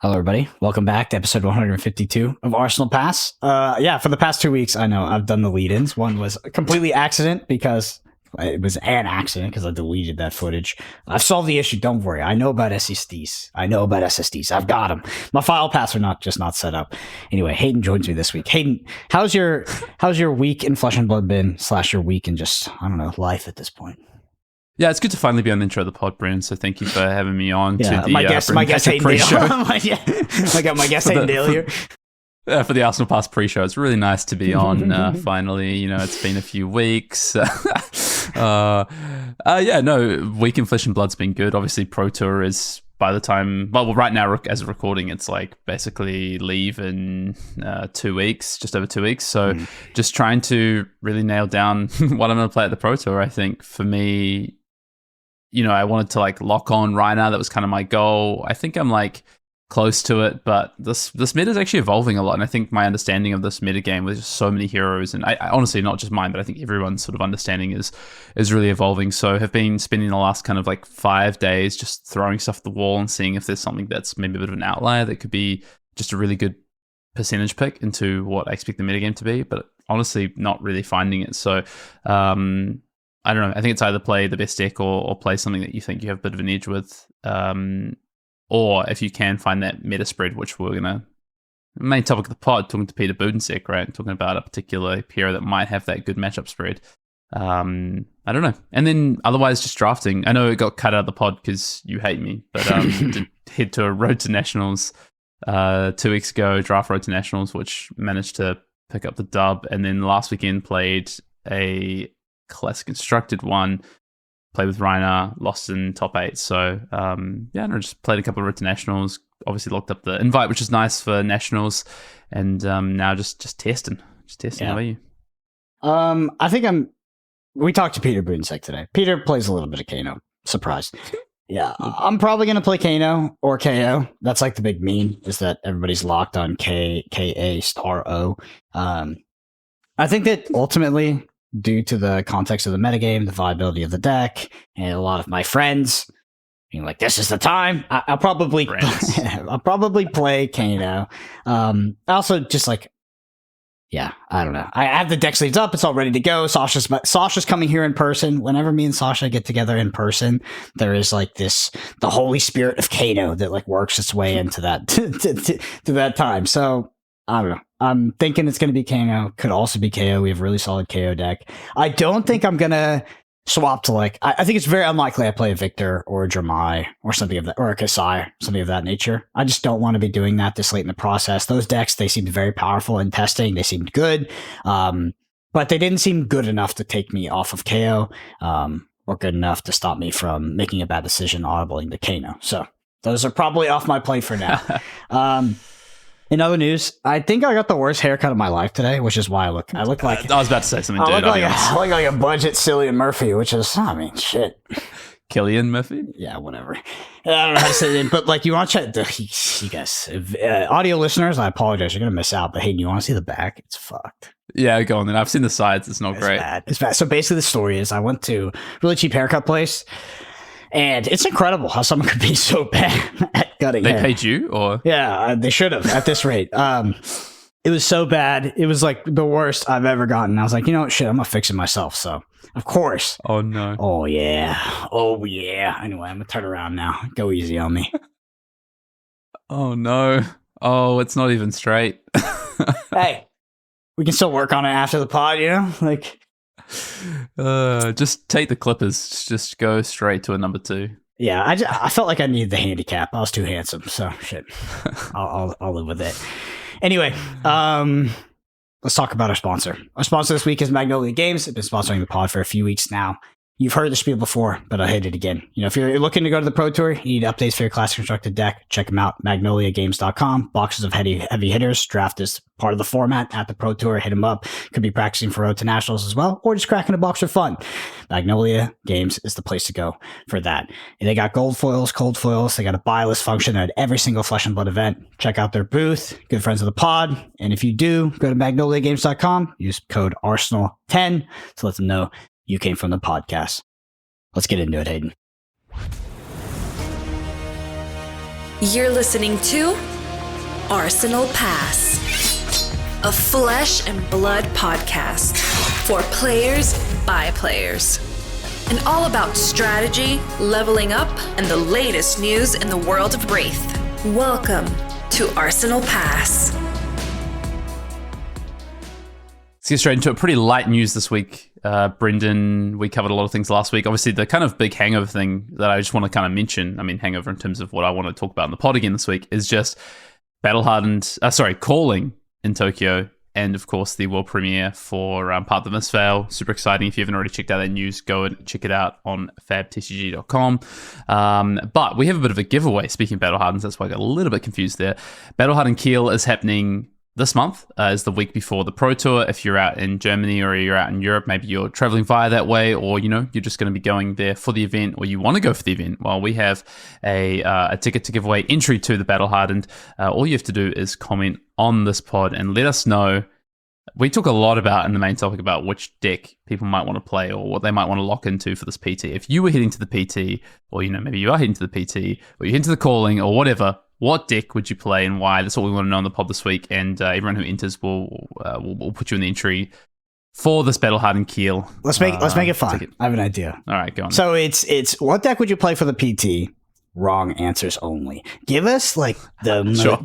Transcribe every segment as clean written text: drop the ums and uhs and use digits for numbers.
Hello, everybody. Welcome back to episode 152 of Arsenal Pass. For the past 2 weeks, I know I've done the lead-ins. One was a completely accident because it was an accident because I deleted that footage. I've solved the issue. Don't worry. I know about SSDs. I've got them. My file paths are not set up. Anyway, Hayden joins me this week. Hayden, how's your week in Flesh and Blood been / your week in just, I don't know, life at this point? Yeah, it's good to finally be on the intro of the pod, Bryn. So thank you for having me on to the my guest Hayden pre-show. I got my guest Hayden Dale here. For the Arsenal Pass pre-show. It's really nice to be on finally. You know, it's been a few weeks. Week in Flesh and Blood's been good. Obviously, Pro Tour is by the time, right now as of recording, it's like basically leave in 2 weeks, just over 2 weeks. So just trying to really nail down what I'm going to play at the Pro Tour. I think for me, you know, I wanted to like lock on Reina. That was kind of my goal. I think I'm like close to it, but this meta is actually evolving a lot. And I think my understanding of this meta game with so many heroes, and I honestly, not just mine, but I think everyone's sort of understanding is really evolving. So have been spending the last kind of like 5 days just throwing stuff at the wall and seeing if there's something that's maybe a bit of an outlier that could be just a really good percentage pick into what I expect the meta game to be, but honestly not really finding it. So I don't know. I think it's either play the best deck or play something that you think you have a bit of an edge with. Or if you can find that meta spread, which we're going to, main topic of the pod, talking to Peter Buddensiek, right? Talking about a particular hero that might have that good matchup spread. I don't know. And then otherwise just drafting. I know it got cut out of the pod because you hate me, but did head to a Road to Nationals 2 weeks ago, draft Road to Nationals, which managed to pick up the dub. And then last weekend played a classic constructed one, played with Reina, lost in top 8. So just played a couple of Road to Nationals, obviously locked up the invite, which is nice for Nationals, and now just testing. How about you? I think we talked to Peter Buddensiek today. Peter plays a little bit of Kano. Surprise. Yeah, I'm probably going to play Kano or KO. That's like the big meme, is that everybody's locked on KA*O. I think that ultimately, due to the context of the metagame, the viability of the deck, and a lot of my friends being like, "This is the time," I'll probably play Kano. Also, just like, I don't know. I have the deck sleeves up; it's all ready to go. Sasha's coming here in person. Whenever me and Sasha get together in person, there is like the Holy Spirit of Kano that like works its way into that to that time. So I don't know. I'm thinking it's going to be Kano. Could also be KO. We have a really solid KO deck. I don't think I'm going to swap to like... I think it's very unlikely I play a Victor or a Dramai or something of that, or a Kasai, something of that nature. I just don't want to be doing that this late in the process. Those decks, they seemed very powerful in testing. They seemed good. But they didn't seem good enough to take me off of KO or good enough to stop me from making a bad decision audibling to Kano. So those are probably off my plate for now. In other news, I think I got the worst haircut of my life today, which is why I look like... I was about to say something, dude. I look like a budget Cillian Murphy, which is, shit. Killian Murphy? Yeah, whatever. I don't know how to say it, but like, you want to check... You guys, audio listeners, I apologize, you're going to miss out, but Hayden, you want to see the back? It's fucked. Yeah, go on then. I've seen the sides. It's not great. It's bad. So basically the story is I went to a really cheap haircut place, and it's incredible how someone could be so bad at cutting hair. They paid you, or? Yeah, they should have at this rate. It was so bad. It was like the worst I've ever gotten. I was like, you know what? Shit, I'm going to fix it myself. So, of course. Oh, no. Oh, yeah. Anyway, I'm going to turn around now. Go easy on me. Oh, no. Oh, it's not even straight. Hey, we can still work on it after the pod, you know? Like... just take the clippers. Just go straight to a number 2. Yeah, I felt like I needed the handicap. I was too handsome, so shit. I'll live with it. Anyway, let's talk about our sponsor. Our sponsor this week is Magnolia Games. They've been sponsoring the pod for a few weeks now. You've heard the spiel before, but I'll hit it again. You know, if you're looking to go to the Pro Tour, you need updates for your classic constructed deck, check them out, magnoliagames.com. Boxes of heavy hitters. Draft is part of the format at the Pro Tour. Hit them up. Could be practicing for Road to Nationals as well, or just cracking a box for fun. Magnolia Games is the place to go for that. And they got gold foils, cold foils. They got a buy list function at every single Flesh and Blood event. Check out their booth. Good friends of the pod. And if you do, go to magnoliagames.com. Use code Arsenal10 to let them know you came from the podcast. Let's get into it, Hayden. You're listening to Arsenal Pass, a flesh and blood podcast for players by players. And all about strategy, leveling up, and the latest news in the world of Wraith. Welcome to Arsenal Pass. Let's get straight into it. Pretty light news this week. Brendan, we covered a lot of things last week. Obviously, the kind of big hangover thing that I just want to kind of mention, I mean, hangover in terms of what I want to talk about in the pod again this week, is just calling in Tokyo. And of course, the world premiere for Part of the Mistveil. Super exciting. If you haven't already checked out that news, go and check it out on fabtcg.com. But we have a bit of a giveaway. Speaking of Battle Hardens, that's why I got a little bit confused there. Battle Harden Kiel is happening this month, is the week before the Pro Tour. If you're out in Germany or you're out in Europe, maybe you're traveling via that way, or you're just going to be going there for the event, or you want to go for the event. Well, we have a ticket to give away, entry to the Battle Hardened. All you have to do is comment on this pod and let us know. We talk a lot about in the main topic about which deck people might want to play or what they might want to lock into for this PT. If you were heading to the PT, or maybe you are heading to the PT, or you're heading to the calling or whatever, what deck would you play and why? That's what we want to know on the pod this week. And everyone who enters will put you in the entry for this Battle Hardened Kiel. Let's make it fun. I have an idea. All right, go on. So it's what deck would you play for the PT? Wrong answers only. Give us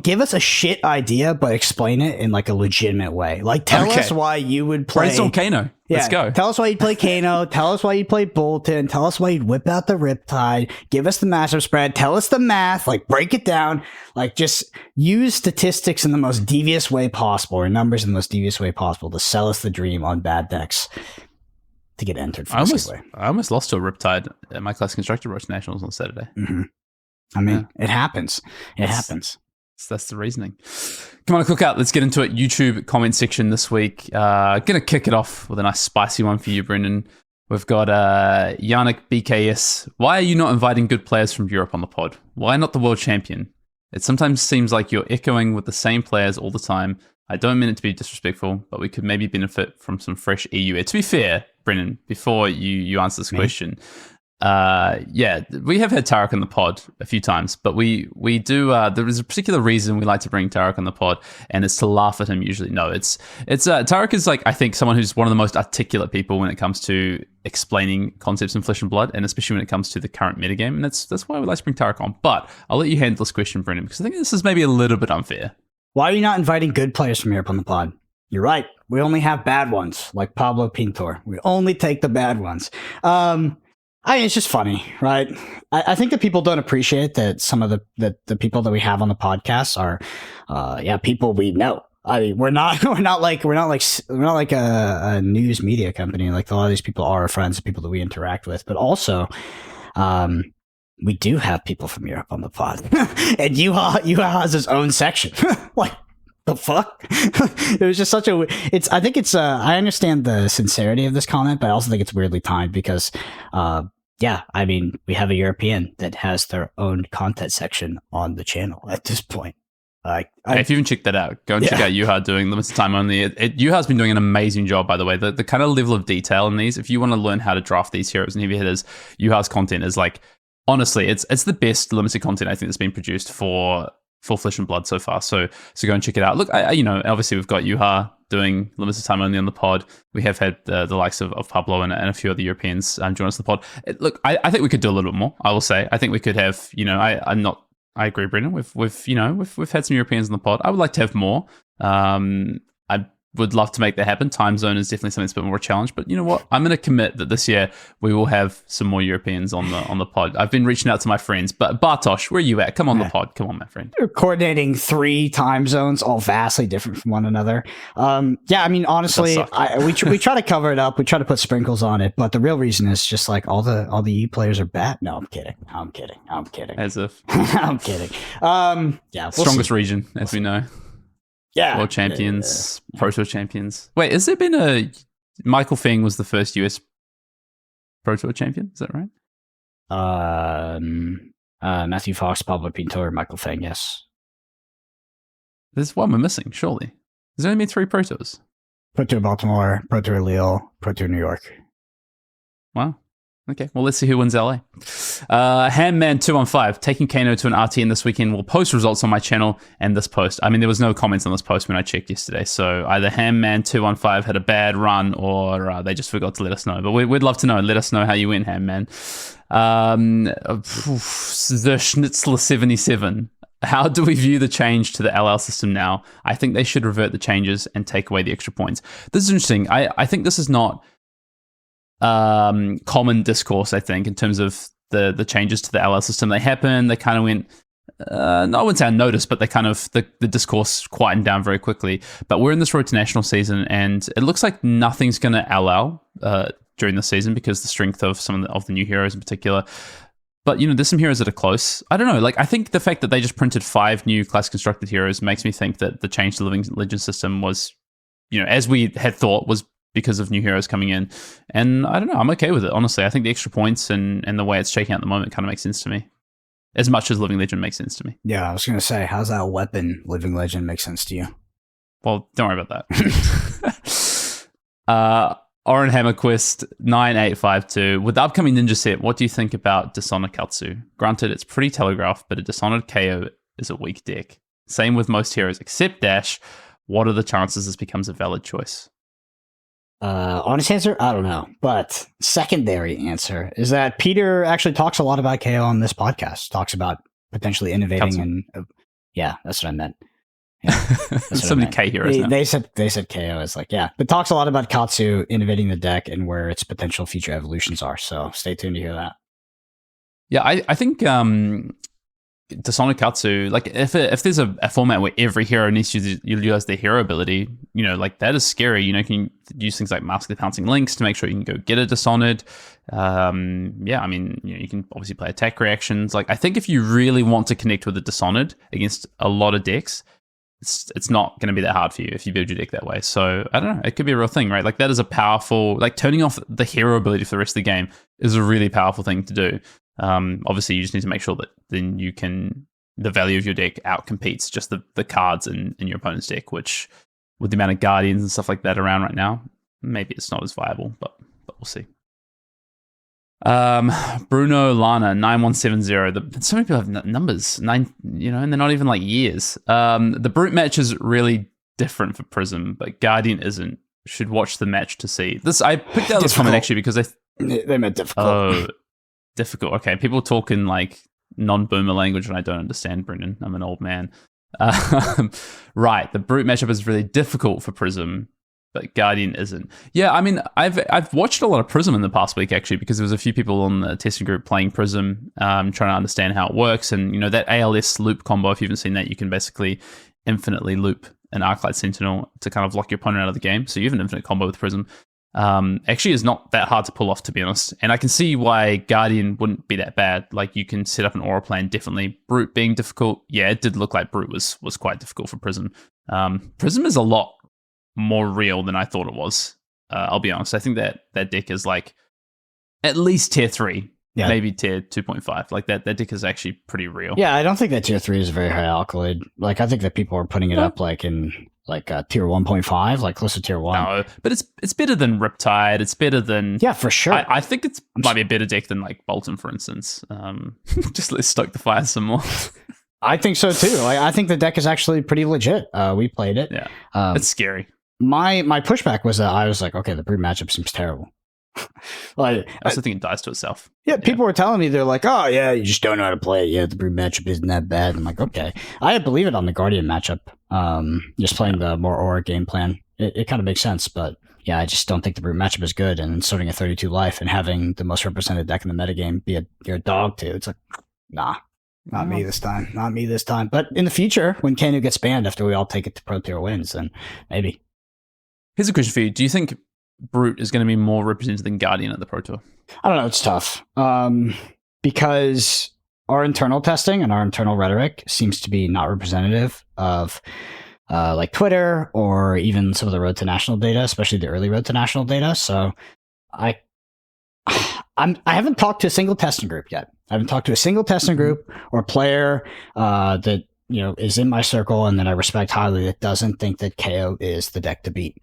give us a shit idea, but explain it in like a legitimate way. Like tell us why you would play. Brainstorm Kano. Let's go. Tell us why you'd play Kano. Tell us why you'd play Bolton. Tell us why you'd whip out the Riptide. Give us the matchup spread. Tell us the math. Like break it down. Like just use statistics in the most devious way possible, or numbers in the most devious way possible to sell us the dream on bad decks to get entered for I almost lost to a Riptide at my Classic Constructor Rush Nationals on Saturday. Mm-hmm. I mean, it happens. It happens. That's the reasoning. Come on, Cookout. Let's get into it. YouTube comment section this week. Gonna kick it off with a nice spicy one for you, Brendan. We've got Yannick BKS. Why are you not inviting good players from Europe on the pod? Why not the world champion? It sometimes seems like you're echoing with the same players all the time. I don't mean it to be disrespectful, but we could maybe benefit from some fresh EU air. To be fair, Brendan, before you answer this question, we have had Tarek on the pod a few times, but we do. There is a particular reason we like to bring Tarek on the pod, and it's to laugh at him. Usually, no, it's Tarek is like, I think, someone who's one of the most articulate people when it comes to explaining concepts in Flesh and Blood, and especially when it comes to the current metagame. And that's why we like to bring Tarek on. But I'll let you handle this question, Brendan, because I think this is maybe a little bit unfair. Why are you not inviting good players from Europe on the pod? You're right. We only have bad ones, like Pablo Pintor. We only take the bad ones. It's just funny, right? I think that people don't appreciate that some of the people that we have on the podcast are, people we know. I mean, we're not like a news media company. Like a lot of these people are our friends, people that we interact with, but also, we do have people from Europe on the pod, and Yuha has his own section. Like, the fuck? It was just such a. I understand the sincerity of this comment, but I also think it's weirdly timed because, I mean, we have a European that has their own content section on the channel at this point. If you haven't checked that out, go and check out Yuha doing limited time only. Yuha's been doing an amazing job, by the way. The kind of level of detail in these, if you want to learn how to draft these heroes and heavy hitters, Yuha's content is like, honestly, it's the best limited content I think that's been produced for Flesh and Blood so far. So go and check it out. Look, obviously we've got Yuha doing limited time only on the pod. We have had the likes of Pablo and a few other Europeans join us on the pod. Look, I think we could do a little bit more. I will say, I think we could have. I agree, Brendan. We've had some Europeans on the pod. I would like to have more. I would love to make that happen. Time zone is definitely something that's a bit more a challenge. But you know what? I'm going to commit that this year we will have some more Europeans on the pod. I've been reaching out to my friends. But Bartosz, where are you at? Come on the pod. Come on, my friend. We're coordinating 3 time zones, all vastly different from one another. I mean, honestly, we try to cover it up. We try to put sprinkles on it. But the real reason is just like all the EU players are bad. No, I'm kidding. As if. I'm kidding. Strongest region, as we know. Yeah. World champions, Pro Tour champions. Wait, has there been Michael Feng was the first US Pro Tour champion? Is that right? Matthew Fox, Pablo Pintor, Michael Feng, yes. There's one we're missing, surely. There's only been 3 Pro Tours. Pro Tour Baltimore, Pro Tour Lille, Pro Tour New York. Wow. Okay, well, let's see who wins LA. Handman215, taking Kano to an RTN this weekend. Will post results on my channel and this post. I mean, there was no comments on this post when I checked yesterday, so either Handman215 had a bad run or they just forgot to let us know. But we'd love to know. Let us know how you went, Handman. The Schnitzler77. How do we view the change to the LL system now? I think they should revert the changes and take away the extra points. This is interesting. I think this is not common discourse, I think, in terms of the changes to the LL system. They happened, they kind of went, I wouldn't say unnoticed, but they kind of, the discourse quietened down very quickly. But we're in this road to national season, and it looks like nothing's going to LL during the season because the strength of some of the new heroes in particular. But, there's some heroes that are close. I don't know. Like, I think the fact that they just printed 5 new class constructed heroes makes me think that the change to the Living Legend system was, as we had thought, was because of new heroes coming in. And I don't know, I'm okay with it, honestly. I think the extra points and the way it's shaking out at the moment kind of makes sense to me. As much as Living Legend makes sense to me. Yeah, I was going to say, how's that weapon Living Legend make sense to you? Well, don't worry about that. Oren Hammerquist 9852. With the upcoming Ninja set, what do you think about Dishonored Katsu? Granted, it's pretty telegraphed, but a Dishonored KO is a weak deck. Same with most heroes except Dash. What are the chances this becomes a valid choice? Honest answer, I don't know. But secondary answer is that Peter actually talks a lot about KO on this podcast. Talks about potentially innovating and yeah, that's what I meant. Yeah, so many K heroes. They said KO is like, yeah, but talks a lot about Katsu innovating the deck and where its potential future evolutions are. So stay tuned to hear that. Yeah, I think Dishonored Katsu, like if there's a format where every hero needs to utilize their hero ability, like that is scary. You can use things like Mask of the Pouncing Lynx to make sure you can go get a Dishonored. I mean, you can obviously play attack reactions. Like, I think if you really want to connect with a Dishonored against a lot of decks, it's not going to be that hard for you if you build your deck that way. So I don't know, it could be a real thing, right? Like, that is a powerful, like, turning off the hero ability for the rest of the game is a really powerful thing to do. Obviously, you just need to make sure that then the value of your deck outcompetes just the cards in your opponent's deck, which with the amount of Guardians and stuff like that around right now, maybe it's not as viable, but we'll see. Bruno Lana 9170. So many people have numbers 9, and they're not even like years. The Brute match is really different for Prism, but Guardian isn't. Should watch the match to see this. I picked out this comment actually because they meant difficult. Oh, difficult. Okay, people talk in like non-boomer language, and I don't understand. Brendan, I'm an old man. Right, the Brute matchup is really difficult for Prism, but Guardian isn't. Yeah, I mean, I've watched a lot of Prism in the past week actually, because there was a few people on the testing group playing Prism, trying to understand how it works, and that ALS loop combo. If you haven't seen that, you can basically infinitely loop an Arclight Sentinel to kind of lock your opponent out of the game. So you have an infinite combo with Prism. Actually is not that hard to pull off, to be honest. And I can see why Guardian wouldn't be that bad. Like, you can set up an aura plan differently. Brute being difficult, yeah, it did look like Brute was quite difficult for Prism. Prism is a lot more real than I thought it was. I'll be honest. I think that deck is like at least tier 3. Yeah. Maybe tier 2.5. Like that deck is actually pretty real. Yeah, I don't think that tier 3 is a very high alkaloid. Like, I think that people are putting it up like in like tier 1.5, like close to tier 1. No, but it's better than Riptide. It's better than... Yeah, for sure. I think it might be a better deck than like Bolton, for instance. Just let's stoke the fire some more. I think so too. I think the deck is actually pretty legit. We played it. Yeah, it's scary. My pushback was that I was like, okay, the Brute matchup seems terrible. Like, I also think it dies to itself. Yeah, people were telling me, they're like, oh yeah, you just don't know how to play it. Yeah, the Brute matchup isn't that bad. I'm like, okay. I believe it on the Guardian matchup. Just playing the more aura game plan. It kind of makes sense, but yeah, I just don't think the Brute matchup is good. And starting at 32 life and having the most represented deck in the metagame be you're a dog too. It's like, nah, not me this time. Not me this time. But in the future, when Kano gets banned after we all take it to Pro Tier wins, then maybe. Here's a question for you. Do you think Brute is going to be more represented than Guardian at the Pro Tour? I don't know. It's tough. Because our internal testing and our internal rhetoric seems to be not representative of like Twitter or even some of the Road to National data, especially the early Road to National data. So I haven't talked to a single testing group yet. I haven't talked to a single testing group or player that is in my circle and that I respect highly that doesn't think that KO is the deck to beat.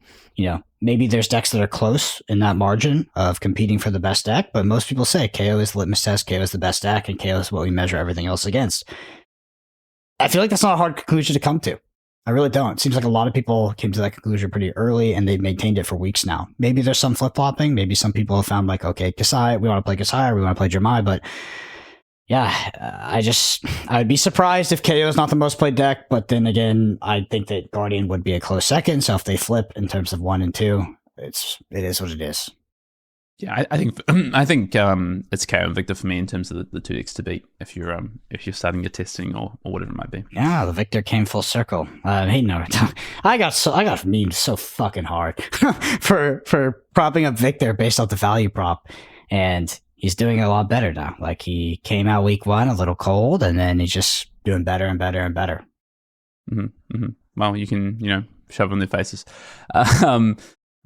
Maybe there's decks that are close in that margin of competing for the best deck, but most people say KO is the litmus test, KO is the best deck, and KO is what we measure everything else against. I feel like that's not a hard conclusion to come to. I really don't. It seems like a lot of people came to that conclusion pretty early, and they've maintained it for weeks now. Maybe there's some flip-flopping. Maybe some people have found like, okay, Kasai, we want to play Kasai, or we want to play Jermai, but yeah, I'd be surprised if KO is not the most played deck, but then again, I think that Guardian would be a close second. So if they flip in terms of 1 and 2, it is what it is. Yeah, I think it's KO and Victor for me in terms of the 2 decks to beat if you're starting your testing or whatever it might be. Yeah, the Victor came full circle. Hey, no, I got memed so fucking hard for propping up Victor based off the value prop, and he's doing a lot better now. Like, he came out week 1 a little cold, and then he's just doing better and better and better. Mm-hmm, mm-hmm. Well, you can, shove on their faces.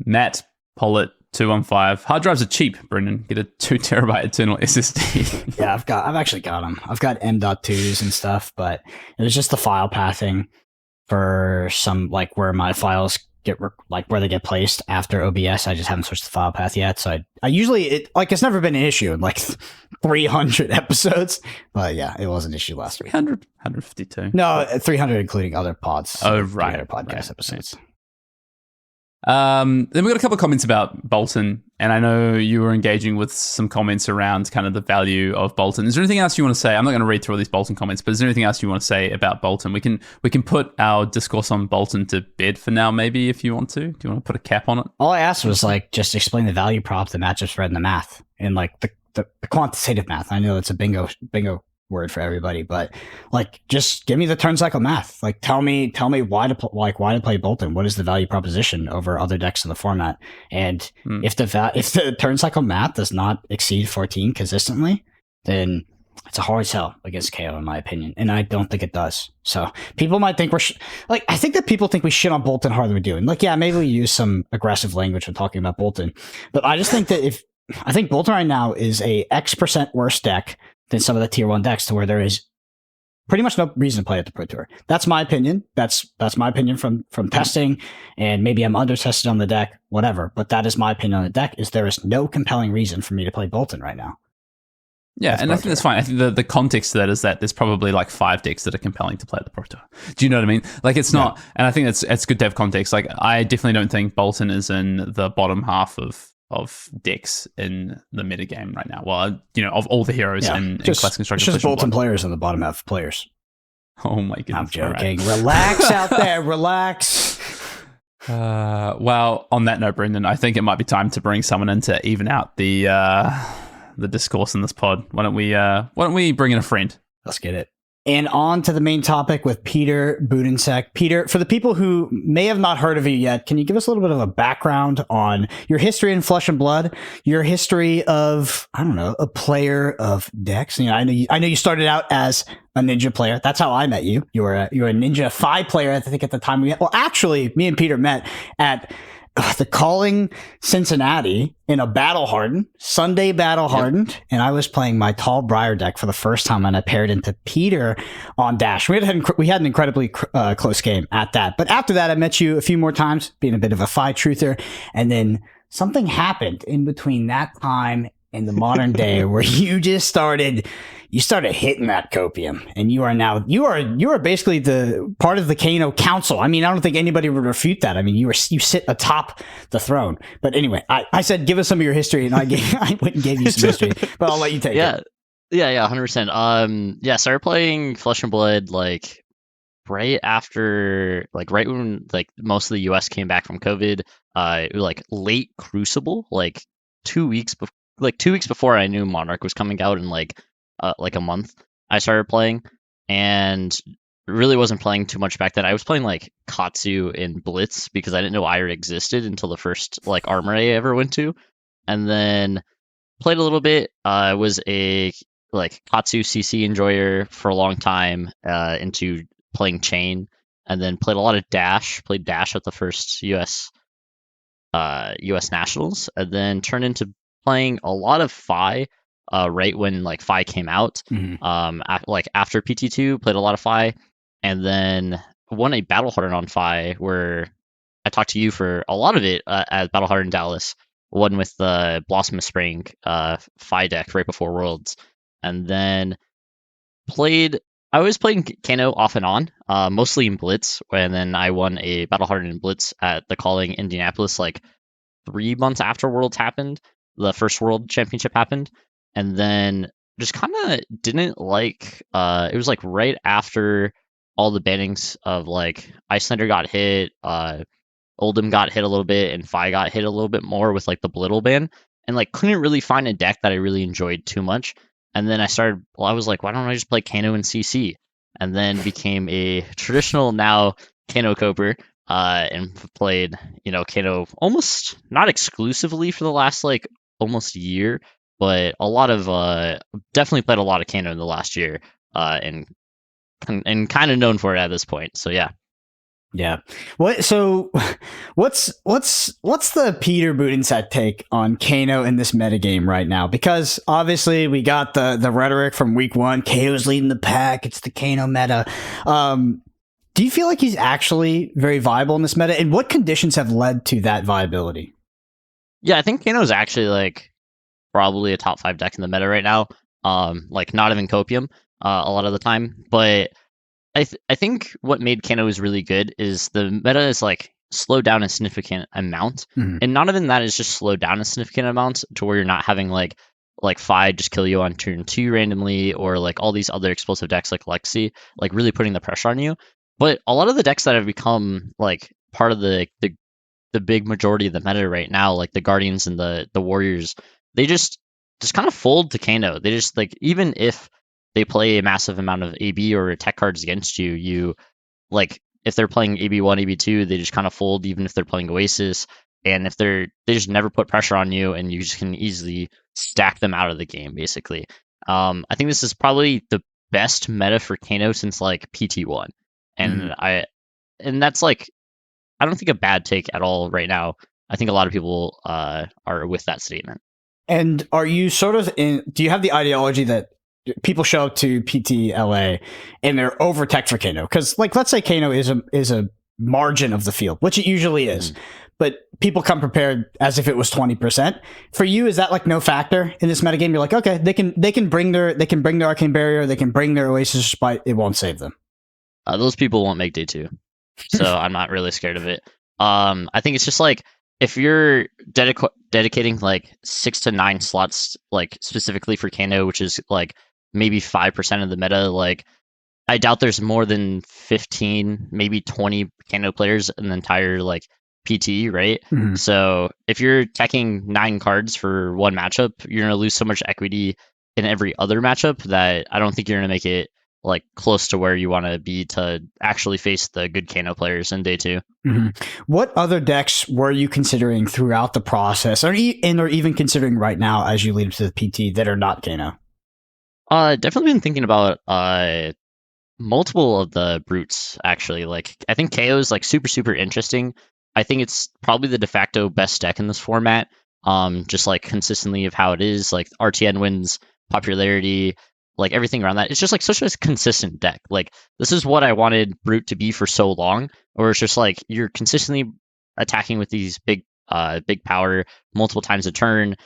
Matt Pollitt 215. Hard drives are cheap, Brendan. Get a 2 terabyte internal SSD. Yeah, I've actually got them. I've got M.2s and stuff, but it was just the file pathing for some, like, where my files where they get placed after OBS. I just haven't switched the file path yet. So I usually, it's never been an issue in like 300 episodes, but yeah, it was an issue last week. 152. No, 300 including other pods. Oh, right. 300 podcast episodes. Then we got a couple of comments about Bolton, and I know you were engaging with some comments around kind of the value of Bolton. Is there anything else you want to say? I'm not going to read through all these Bolton comments, but is there anything else you want to say about Bolton? We can put our discourse on Bolton to bed for now, maybe, if you want to. Do you want to put a cap on it? All I asked was just explain the value prop, the matchup spread, and the math, and the quantitative math. I know that's a bingo word for everybody, but just give me the turn cycle math. Tell me why to play Bolton. What is the value proposition over other decks in the format? And if the turn cycle math does not exceed 14 consistently, then it's a hard sell against KO, in my opinion, and I don't think it does. So people might think I think that people think we shit on Bolton harder than we do, and maybe we use some aggressive language when talking about Bolton, but I just think that I think Bolton right now is a X% worse deck than some of the tier 1 decks, to where there is pretty much no reason to play at the Pro Tour. That's my opinion. That's my opinion from testing, and maybe I'm under tested on the deck, whatever. But that is my opinion on the deck. Is there is no compelling reason for me to play Bolton right now. Yeah, and I think that's fine. I think the context to that is that there's probably 5 decks that are compelling to play at the Pro Tour. Do you know what I mean? It's not, and I think it's good to have context. I definitely don't think Bolton is in the bottom half of decks in the meta game right now. Well, of all the heroes in Classic Constructed. It's just Bolton players in the bottom half of players. Oh my goodness. I'm joking. Right. Relax out there. Relax. Well, on that note, Brendan, I think it might be time to bring someone in to even out the discourse in this pod. Why don't we bring in a friend? Let's get it. And on to the main topic with Peter Buddensiek. Peter, for the people who may have not heard of you yet, can you give us a little bit of a background on your history in Flesh and Blood, your history of, a player of decks? I know you started out as a ninja player. That's how I met you. You were a ninja 5 player, I think, at the time we met. Well, actually, me and Peter met at the Calling Cincinnati in a Sunday battle hardened, and I was playing my Tall Briar deck for the first time, and I paired into Peter on Dash. We had an incredibly close game at that. But after that, I met you a few more times, being a bit of a Phi truther, and then something happened in between that time and the modern day where you just started hitting that copium, and you are basically the part of the Kano Council. I don't think anybody would refute that. You sit atop the throne. But anyway, I said give us some of your history, and I went and gave you some history, but I'll let you take it. Yeah, 100%. Started playing Flesh and Blood right after, right when most of the US came back from COVID. Late Crucible, 2 weeks before. 2 weeks before I knew Monarch was coming out in a month, I started playing, and really wasn't playing too much back then. I was playing Katsu and Blitz because I didn't know Ira existed until the first armor I ever went to, and then played a little bit. I was a Katsu CC enjoyer for a long time, into playing Chain, and then played a lot of Dash. Played Dash at the first US Nationals, and then turned into playing a lot of Phi, right when Phi came out. Mm-hmm. After PT2, played a lot of Phi, and then won a Battle Hardened on Fi, where I talked to you for a lot of it at Battle Hardened Dallas. One with the Blossom of Spring Fi deck right before Worlds, and then I was playing Kano off and on, mostly in Blitz, and then I won a Battle Hardened Blitz at the Calling Indianapolis like 3 months after Worlds happened. The first World Championship happened, and then just kind of didn't like. It was like right after all the bannings of like Icelander got hit, Oldham got hit a little bit, and Fi got hit a little bit more with like the Blittle ban, and like couldn't really find a deck that I really enjoyed too much. And then I was like, why don't I just play Kano and CC? And then became a traditional now Kano Coper, and played, Kano almost not exclusively for the last like almost year, but a lot of definitely played a lot of Kano in the last year, and kind of known for it at this point. So yeah. Yeah. What's the Peter Buddensiek take on Kano in this metagame right now? Because obviously we got the rhetoric from week 1. KO's leading the pack. It's the Kano meta. Do you feel like he's actually very viable in this meta? And what conditions have led to that viability? Yeah, I think Kano's actually like probably a top 5 deck in the meta right now. Like not even Copium a lot of the time, but I think what made Kano is really good is the meta is like slowed down a significant amount, and not even that is just slowed down a significant amount to where you're not having like Fi just kill you on turn 2 randomly, or like all these other explosive decks like Lexi like really putting the pressure on you. But a lot of the decks that have become like part of the big majority of the meta right now, like the Guardians and the Warriors, they just kind of fold to Kano. They just like, even if they play a massive amount of AB or tech cards against you, you like, if they're playing AB1, AB2, they just kind of fold, even if they're playing Oasis. And if they just never put pressure on you, and you just can easily stack them out of the game, basically. I think this is probably the best meta for Kano since like PT1. And and that's like, I don't think a bad take at all right now. I think a lot of people are with that statement. And are you sort of do you have the ideology that people show up to PTLA and they're over tech for Kano? Because like, let's say Kano is a margin of the field, which it usually is, but people come prepared as if it was 20%. For you, is that like no factor in this metagame? You're like, okay, they can bring their Arcane Barrier, they can bring their Oasis Spite, it won't save them. Those people won't make day 2, so I'm not really scared of it. I think it's just like, if you're dedicating like 6 to 9 slots like specifically for Kano, which is like maybe 5% of the meta, like I doubt there's more than 15, maybe 20 Kano players in the entire like PT, right? So if you're teching 9 cards for one matchup, you're gonna lose so much equity in every other matchup that I don't think you're gonna make it like close to where you want to be to actually face the good Kano players in day 2. What other decks were you considering throughout the process, or even considering right now as you lead up to the PT, that are not Kano? Definitely been thinking about multiple of the brutes, actually. Like, I think KO is like super interesting. I think it's probably the de facto best deck in this format. Just like consistently of how it is, like RTN wins popularity, like everything around that. It's just like such a consistent deck. Like, this is what I wanted Brute to be for so long, or it's just like you're consistently attacking with these big power multiple times a turn.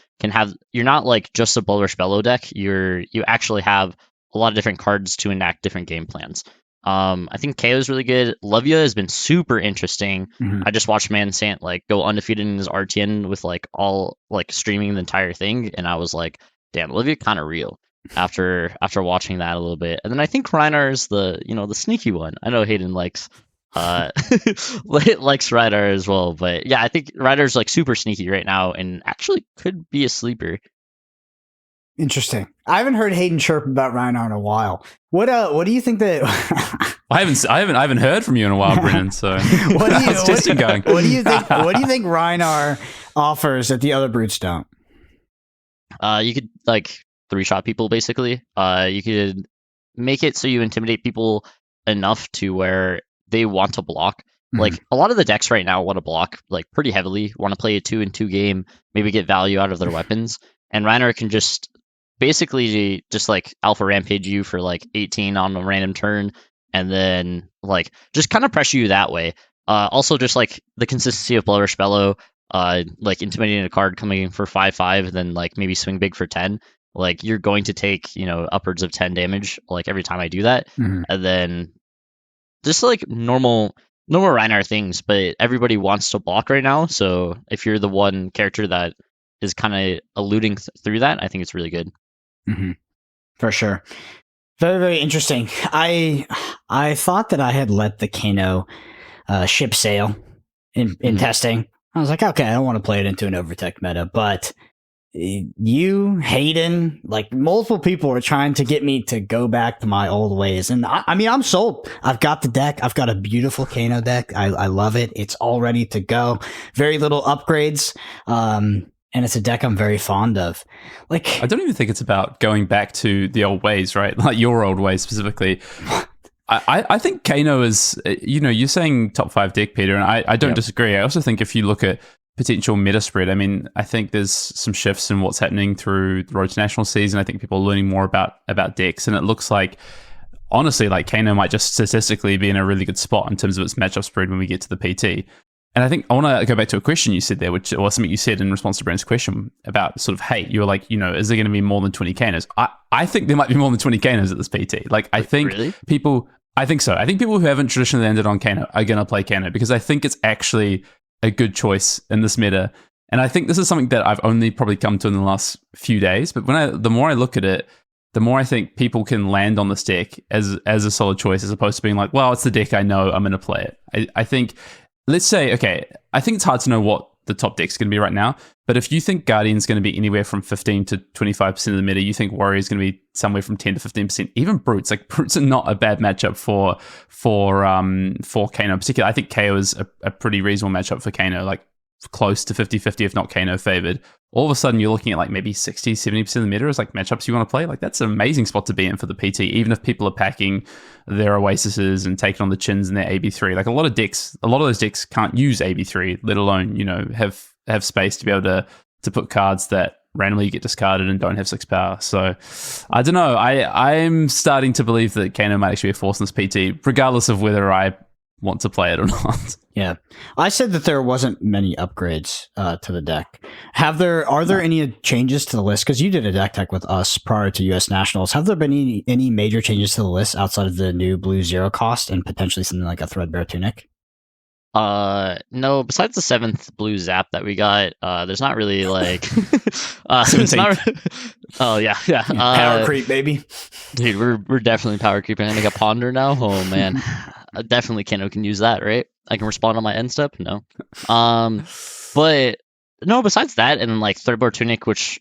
You're not like just a Bulrush Bellow deck. You actually have a lot of different cards to enact different game plans. I think KO is really good. Levia has been super interesting. I just watched Mansant like go undefeated in his RTN with like all like streaming the entire thing, and I was like, damn, Levia kind of real after watching that a little bit. And then I think Reinar is the sneaky one. I know Hayden likes Reinar as well, but yeah, I think Reiner's like super sneaky right now and actually could be a sleeper. Interesting. I haven't heard Hayden chirp about Reinar in a while. What do you think that? I haven't heard from you in a while, Brennan. So what do you going? What do you think? What do you think Reinar offers that the other brutes don't? You could like 3-shot people basically. You could make it so you intimidate people enough to where they want to block. Like, a lot of the decks right now want to block like pretty heavily, want to play a 2-2 game, maybe get value out of their weapons, and Reinar can just basically just like alpha rampage you for like 18 on a random turn, and then like just kind of pressure you that way. Also, just like the consistency of Blood Rush Bellow, like intimidating a card coming in for 5/5, and then like maybe swing big for 10. Like you're going to take upwards of 10 damage like every time I do that, and then just like normal Reinhardt things. But everybody wants to block right now, so if you're the one character that is kind of eluding through that, I think it's really good. For sure. Very, very interesting. I thought that I had let the Kano ship sail in testing. I was like, okay, I don't want to play it into an overtech meta, but you, Hayden, like multiple people are trying to get me to go back to my old ways. And I mean, I'm sold. I've got the deck. I've got a beautiful Kano deck. I love it. It's all ready to go. Very little upgrades. And it's a deck I'm very fond of. Like, I don't even think it's about going back to the old ways, right? Like your old ways specifically. I think Kano is, you're saying top 5 deck, Peter, and I don't disagree. I also think if you look at potential meta spread, I mean, I think there's some shifts in what's happening through the Road to National season. I think people are learning more about decks, and it looks like, honestly, like Kano might just statistically be in a really good spot in terms of its matchup spread when we get to the PT. And I think I want to go back to a question you said there, or something you said in response to Brand's question about sort of hate. You were like, is there going to be more than 20 Kanos? I think there might be more than 20 Kanos at this PT. Like, I think really? I think so. I think people who haven't traditionally landed on Kano are going to play Kano because I think it's actually a good choice in this meta. And I think this is something that I've only probably come to in the last few days. But the more I look at it, the more I think people can land on this deck as a solid choice, as opposed to being like, well, it's the deck I know, I'm going to play it. I think, let's say, okay, I think it's hard to know what the top deck's going to be right now. But if you think Guardian's going to be anywhere from 15 to 25% of the meta, you think Warrior's going to be somewhere from 10 to 15%. Even Brutes, like Brutes are not a bad matchup for Kano in particular. I think KO is a pretty reasonable matchup for Kano, like close to 50-50, if not Kano favored. All of a sudden, you're looking at like maybe 60-70% of the meta as like matchups you want to play. Like that's an amazing spot to be in for the PT, even if people are packing their Oasises and taking on the chins in their AB3. Like a lot of those decks can't use AB3, let alone, have space to be able to put cards that randomly get discarded and don't have 6 power. So I don't know. I'm starting to believe that Kano might actually be a force in this PT, regardless of whether I want to play it or not. Yeah. I said that there wasn't many upgrades to the deck. Are there any changes to the list? Because you did a deck tech with us prior to US Nationals. Have there been any major changes to the list outside of the new blue 0 cost and potentially something like a Threadbare Tunic? No, besides the 7th blue zap that we got, there's not really like it's not, oh yeah. Power creep, baby. Dude, we're definitely power creeping. I make a ponder now. Oh man. Definitely Kano can use that, right? I can respond on my end step. No. But no, besides that, and then like Threadbare Tunic, which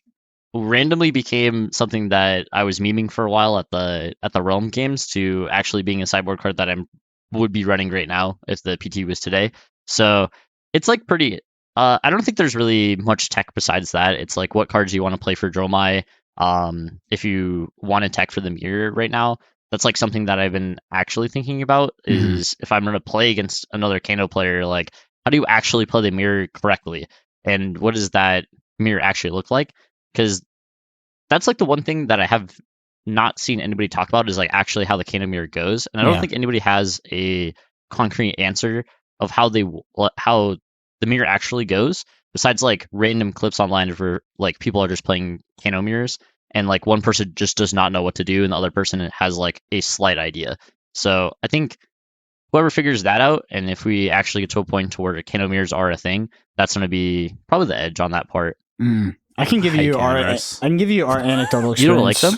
randomly became something that I was memeing for a while at the Realm games, to actually being a sideboard card that would be running right now if the PT was today. So it's like pretty I don't think there's really much tech besides that. It's like what cards you want to play for Dromai. If you want to tech for the mirror right now, that's like something that I've been actually thinking about is if I'm going to play against another Kano player, like how do you actually play the mirror correctly? And what does that mirror actually look like? Because that's like the one thing that I have not seen anybody talk about is like actually how the Kano mirror goes. And I don't think anybody has a concrete answer of how the mirror actually goes, besides like random clips online where like people are just playing Kano mirrors and like one person just does not know what to do and the other person has like a slight idea. So I think whoever figures that out, and if we actually get to a point to where Kano mirrors are a thing, that's going to be probably the edge on that part. I can give you our anecdotal experience. You don't like them?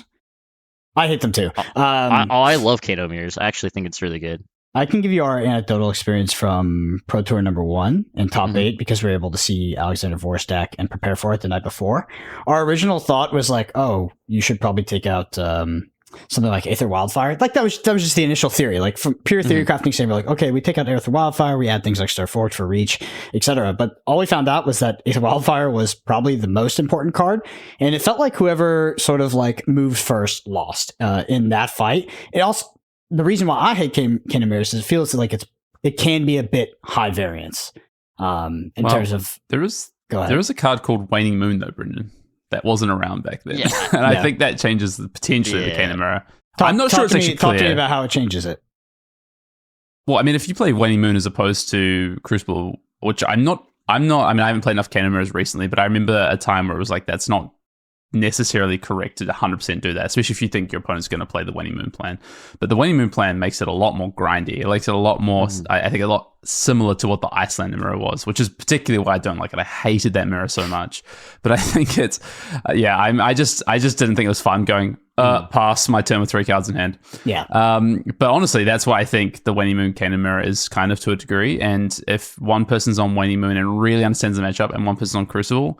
I hate them too. I love Kano mirrors. I actually think it's really good. I can give you our anecdotal experience from Pro Tour number 1 and top 8 because we were able to see Alexander Vorstack and prepare for it the night before. Our original thought was like, oh, you should probably take out something like Aether Wildfire. Like that was just the initial theory. Like from pure theory crafting standpoint, we're like, okay, we take out Aether Wildfire, we add things like Star Forge for reach, etc. But all we found out was that Aether Wildfire was probably the most important card, and it felt like whoever sort of like moved first lost in that fight. It also, the reason why I hate Kano mirrors is it feels like it can be a bit high variance in terms of. There is a card called Waning Moon though, Brendan, that wasn't around back then, and I think that changes the potential of the Kano mirror. I'm not sure it's actually clear. Talk to me about how it changes it. Well, I mean, if you play Waning Moon as opposed to Crucible, which I'm not. I mean, I haven't played enough Kano mirrors recently, but I remember a time where it was like that's not necessarily correct to 100% do that, especially if you think your opponent's going to play the Waning Moon plan. But the Waning Moon plan makes it a lot more grindy. It makes it a lot more, I think, a lot similar to what the Icelander mirror was, which is particularly why I don't like it. I hated that mirror so much. But I think it's, I just didn't think it was fun going, pass my turn with 3 cards in hand. Yeah. But honestly, that's why I think the Waning Moon Kano mirror is kind of to a degree. And if one person's on Waning Moon and really understands the matchup and one person's on Crucible,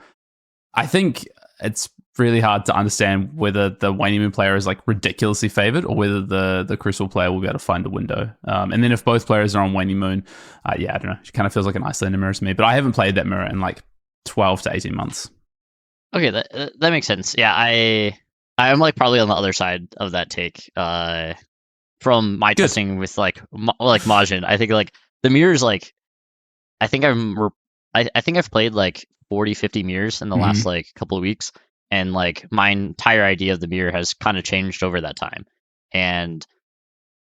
I think it's really hard to understand whether the Waning Moon player is like ridiculously favored or whether the Crucible player will be able to find a window. And then if both players are on Waning Moon, I don't know. It kind of feels like an Icelander mirror to me. But I haven't played that mirror in like 12 to 18 months. Okay, that makes sense. Yeah, I'm like probably on the other side of that take. From my testing with like Majin, I think like the mirrors like I think I've played like 40, 50 mirrors in the last like couple of weeks. And like my entire idea of the mirror has kind of changed over that time. And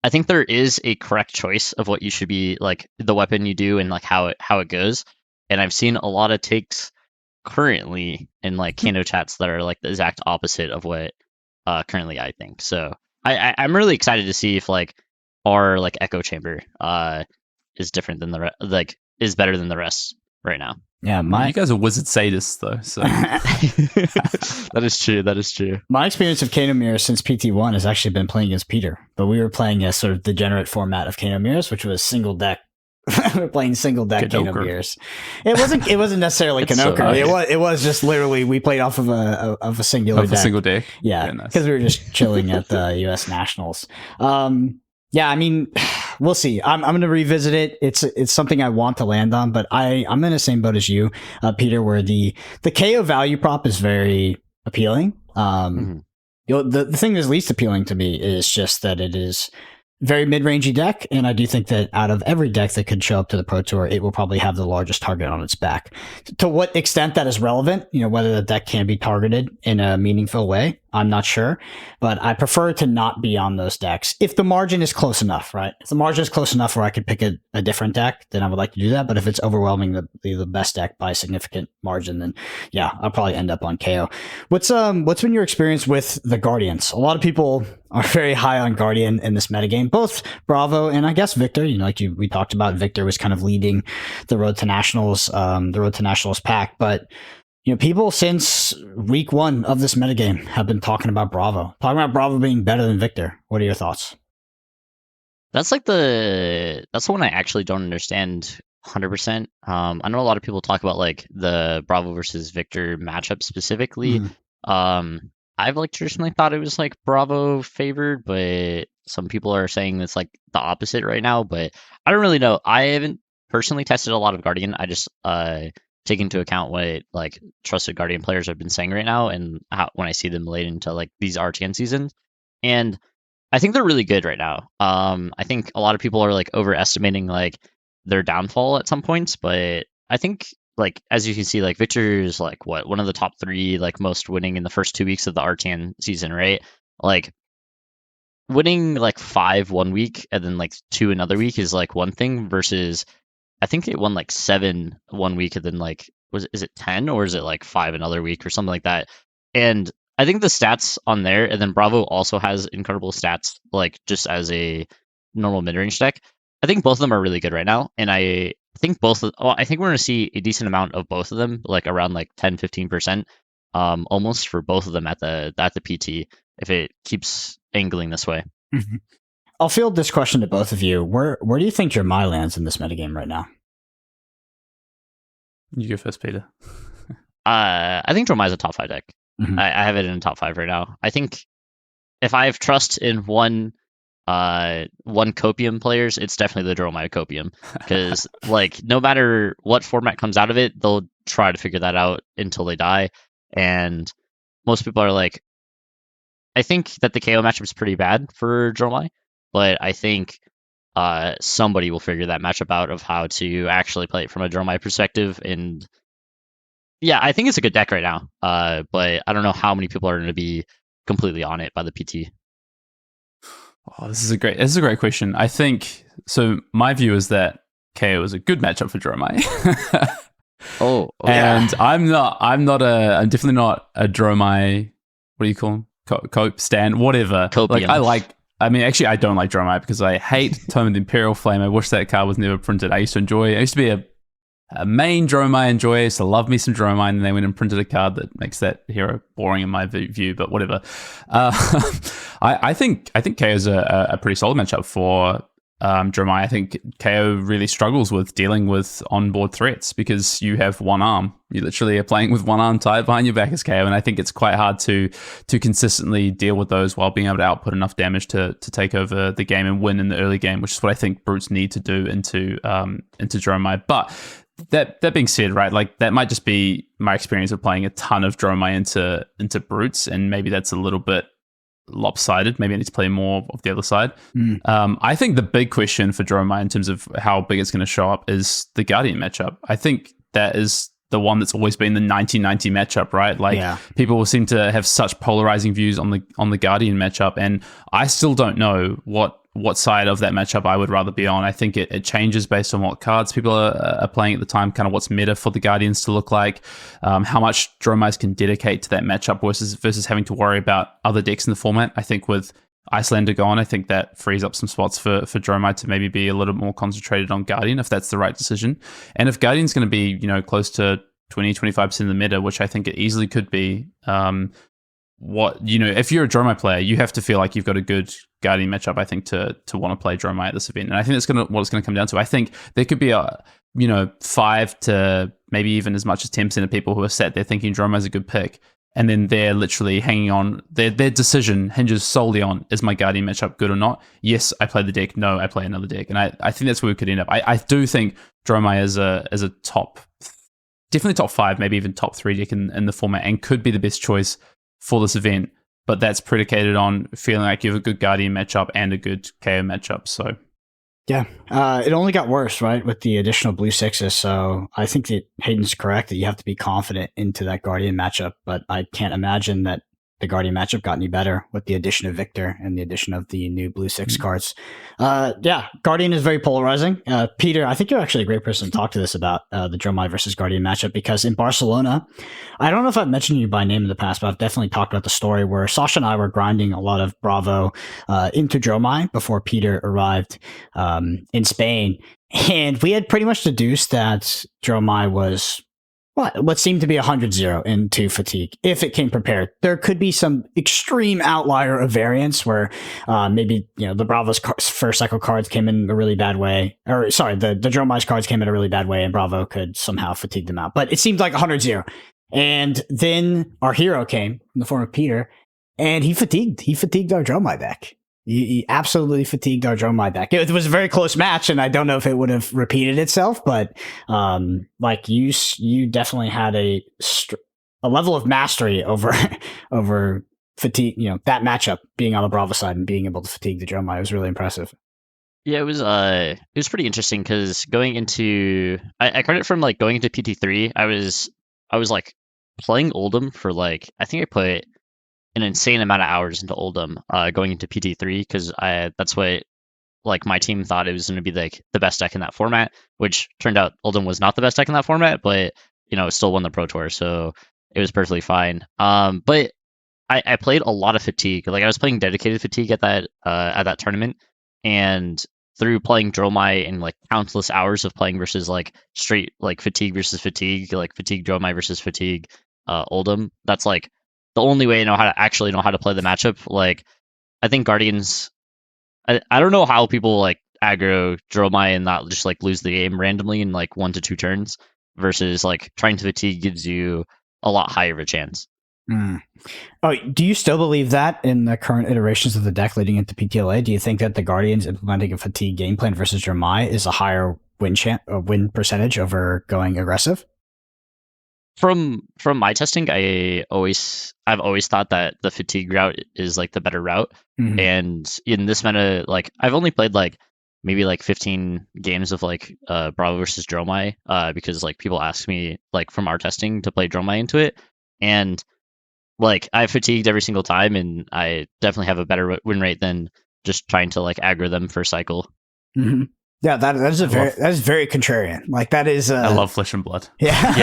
I think there is a correct choice of what you should be like the weapon you do and like how it goes. And I've seen a lot of takes currently in like Kano chats that are like the exact opposite of what currently I think. So I'm really excited to see if like our like echo chamber is different than is better than the rest right now. Yeah, you guys are wizard sadists though, so that is true. That is true. My experience of Kano mirrors since PT1 has actually been playing against Peter, but we were playing a sort of degenerate format of Kano mirrors, which was single deck. We were playing single deck Kano mirrors. It wasn't necessarily Kanoker. It was just literally we played off of a singular deck. A single deck. Yeah, because we were just chilling at the U.S. Nationals. Yeah, I mean, we'll see. I'm going to revisit it. It's something I want to land on, but I'm in the same boat as you, Peter, where the KO value prop is very appealing. The thing that's least appealing to me is just that it is very mid-rangey deck, and I do think that out of every deck that could show up to the Pro Tour, it will probably have the largest target on its back. To what extent that is relevant, whether the deck can be targeted in a meaningful way, I'm not sure, but I prefer to not be on those decks if the margin is close enough, right? If the margin is close enough where I could pick a different deck, then I would like to do that. But if it's overwhelming the best deck by a significant margin, then yeah, I'll probably end up on KO. What's been your experience with the Guardians? A lot of people are very high on Guardian in this metagame, both Bravo and I guess Victor. We talked about, Victor was kind of leading the Road to Nationals pack, but people since week 1 of this metagame have been talking about Bravo being better than Victor. What are your thoughts? That's the one I actually don't understand 100%. I know a lot of people talk about like the Bravo versus Victor matchup specifically. I've like traditionally thought it was like Bravo favored, but some people are saying it's like the opposite right now, but I don't really know. I haven't personally tested a lot of Guardian. I just take into account what like trusted Guardian players have been saying right now and when I see them late into like these RTN seasons. And I think they're really good right now. I think a lot of people are like overestimating like their downfall at some points, but I think like as you can see, like Victor is like one of the top 3 like most winning in the first 2 weeks of the RTN season, right? Like winning like 5 one week and then like 2 another week is like one thing versus I think it won like 7 one week and then like is it 10 or is it like 5 another week or something like that? And I think the stats on there, and then Bravo also has incredible stats like just as a normal mid-range deck. I think both of them are really good right now, and I think I think we're going to see a decent amount of both of them, like around like 10-15%, almost for both of them at the PT if it keeps angling this way. Mm-hmm. I'll field this question to both of you. Where do you think Jeremiah lands in this metagame right now? You go first, Peter. I think Jeremiah's a top 5 deck. Mm-hmm. I have it in top 5 right now. I think if I have trust in one Copium players, it's definitely the Jeremiah Copium, because like no matter what format comes out of it, they'll try to figure that out until they die. And most people are like, I think that the KO matchup is pretty bad for Jeremiah, but I think somebody will figure that matchup out of how to actually play it from a Jeremiah perspective. And yeah, I think it's a good deck right now, but I don't know how many people are going to be completely on it by the PT. Oh, this is a great question. I think So my view is that KO is a good matchup for Dromai. Oh, And I'm definitely not a Dromai, what do you call him? Cope, Stan, whatever. Copium. Actually, I don't like Dromai because I hate Tome of the Imperial Flame. I wish that card was never printed. I used to be a main Dromai enjoyer. I used to love me some Dromai, and they went and printed a card that makes that hero boring in my view, but whatever. I think KO is a pretty solid matchup for Dromai. I think KO really struggles with dealing with onboard threats because you have one arm. You literally are playing with one arm tied behind your back as KO, and I think it's quite hard to consistently deal with those while being able to output enough damage to take over the game and win in the early game, which is what I think Brutes need to do into Dromai. But that being said, right, like that might just be my experience of playing a ton of Dromai into Brutes, and maybe that's a little bit lopsided. Maybe I need to play more of the other side. I think the big question for Dromai in terms of how big it's going to show up is the Guardian matchup. I think that is the one that's always been the 90-90 matchup, right? Like people seem to have such polarizing views on the Guardian matchup, and I still don't know what side of that matchup I would rather be on. I think it changes based on what cards people are playing at the time, kind of what's meta for the Guardians to look like, how much Dromais can dedicate to that matchup versus having to worry about other decks in the format. I think with Icelander gone, I think that frees up some spots for Dromai to maybe be a little more concentrated on Guardian if that's the right decision. And if Guardian's going to be, close to 20-25% of the meta, which I think it easily could be, if you're a Dromai player, you have to feel like you've got a good Guardian matchup, I think, to want to play Dromai at this event. And I think that's what it's going to come down to. I think there could be 5 to maybe even as much as 10% of people who are sat there thinking Dromai is a good pick, and then they're literally hanging on. Their decision hinges solely on, is my Guardian matchup good or not? Yes, I play the deck. No, I play another deck. And I think that's where we could end up. I do think Dromai is a definitely top 5, maybe even top 3 deck in the format, and could be the best choice for this event, but that's predicated on feeling like you have a good Guardian matchup and a good KO matchup. So yeah, it only got worse, right, with the additional blue 6s. So I think that Hayden's correct that you have to be confident into that Guardian matchup, but I can't imagine that the Guardian matchup got any better with the addition of Victor and the addition of the new blue 6 cards. Guardian is very polarizing. Peter, I think you're actually a great person to talk to this about the Dromai versus Guardian matchup, because in Barcelona, I don't know if I've mentioned you by name in the past, but I've definitely talked about the story where Sasha and I were grinding a lot of Bravo into Dromai before Peter arrived in Spain. And we had pretty much deduced that Dromai was what seemed to be 100-0 into Fatigue if it came prepared. There could be some extreme outlier of variance where maybe the Bravo's first cycle cards came in a really bad way, or sorry, the Dromai's cards came in a really bad way, and Bravo could somehow fatigue them out. But it seemed like 100-0, and then our hero came in the form of Peter, and he fatigued our Dromai deck. He absolutely fatigued our Dromai deck. It was a very close match, and I don't know if it would have repeated itself, but you definitely had a level of mastery over fatigue. That matchup, being on the Bravo side and being able to fatigue the Dromai, was really impressive. Yeah, it was pretty interesting because going into I credit from going into PT3, I was playing Oldhim for I think I put an insane amount of hours into Oldhim going into PT3 because that's what my team thought it was going to be the best deck in that format, which turned out Oldhim was not the best deck in that format, but it still won the Pro Tour, so it was perfectly fine. But I played a lot of Fatigue. I was playing dedicated Fatigue at that tournament, and through playing Dromai and countless hours of playing versus straight Fatigue versus Fatigue, Fatigue Dromai versus Fatigue Oldhim, that's the only way I know how to play the matchup. I think Guardians, I don't know how people aggro Dromai and not just lose the game randomly in 1 to 2 turns versus trying to Fatigue gives you a lot higher of a chance. Oh, do you still believe that in the current iterations of the deck leading into PTLA? Do you think that the Guardians implementing a Fatigue game plan versus Dromai is a higher win percentage over going aggressive? From my testing, I've always thought that the Fatigue route is the better route. Mm-hmm. And in this meta, I've only played maybe 15 games of Bravo versus Dromai because people ask me from our testing to play Dromai into it, and I've fatigued every single time, and I definitely have a better win rate than just trying to aggro them first cycle. Mm-hmm. Yeah, that is very contrarian. Like that is. I love Flesh and Blood. Yeah,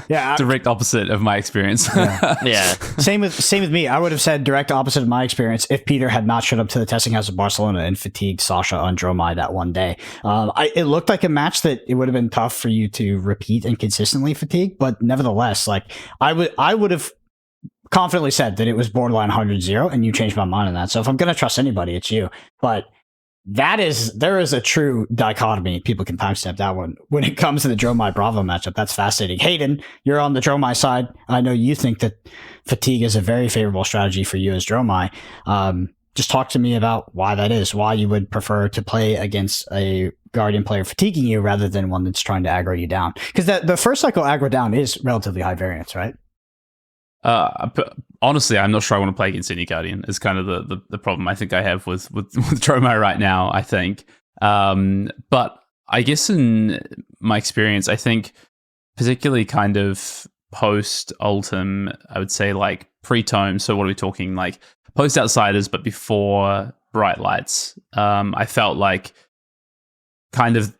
yeah. Direct opposite of my experience. Yeah. Same with me. I would have said direct opposite of my experience if Peter had not showed up to the testing house of Barcelona and fatigued Sasha on Dromai that one day. It looked like a match that it would have been tough for you to repeat and consistently fatigue, but nevertheless, like I would have confidently said that it was borderline 100-0, and you changed my mind on that. So if I'm going to trust anybody, it's you. But there is a true dichotomy. People can timestamp that one when it comes to the Dromai Bravo matchup. That's fascinating. Hayden, you're on the Dromai side. I know you think that fatigue is a very favorable strategy for you as Dromai. Just talk to me about why that is, why you would prefer to play against a Guardian player fatiguing you rather than one that's trying to aggro you down. Because the first cycle aggro down is relatively high variance, right? Honestly, I'm not sure I want to play against any Guardian. Is kind of the problem I think I have with Dromai right now, I think. But I guess in my experience, I think particularly kind of post Ultim, I would say like pre-Tome. So what are we talking, like post Outsiders, but before Bright Lights? I felt like kind of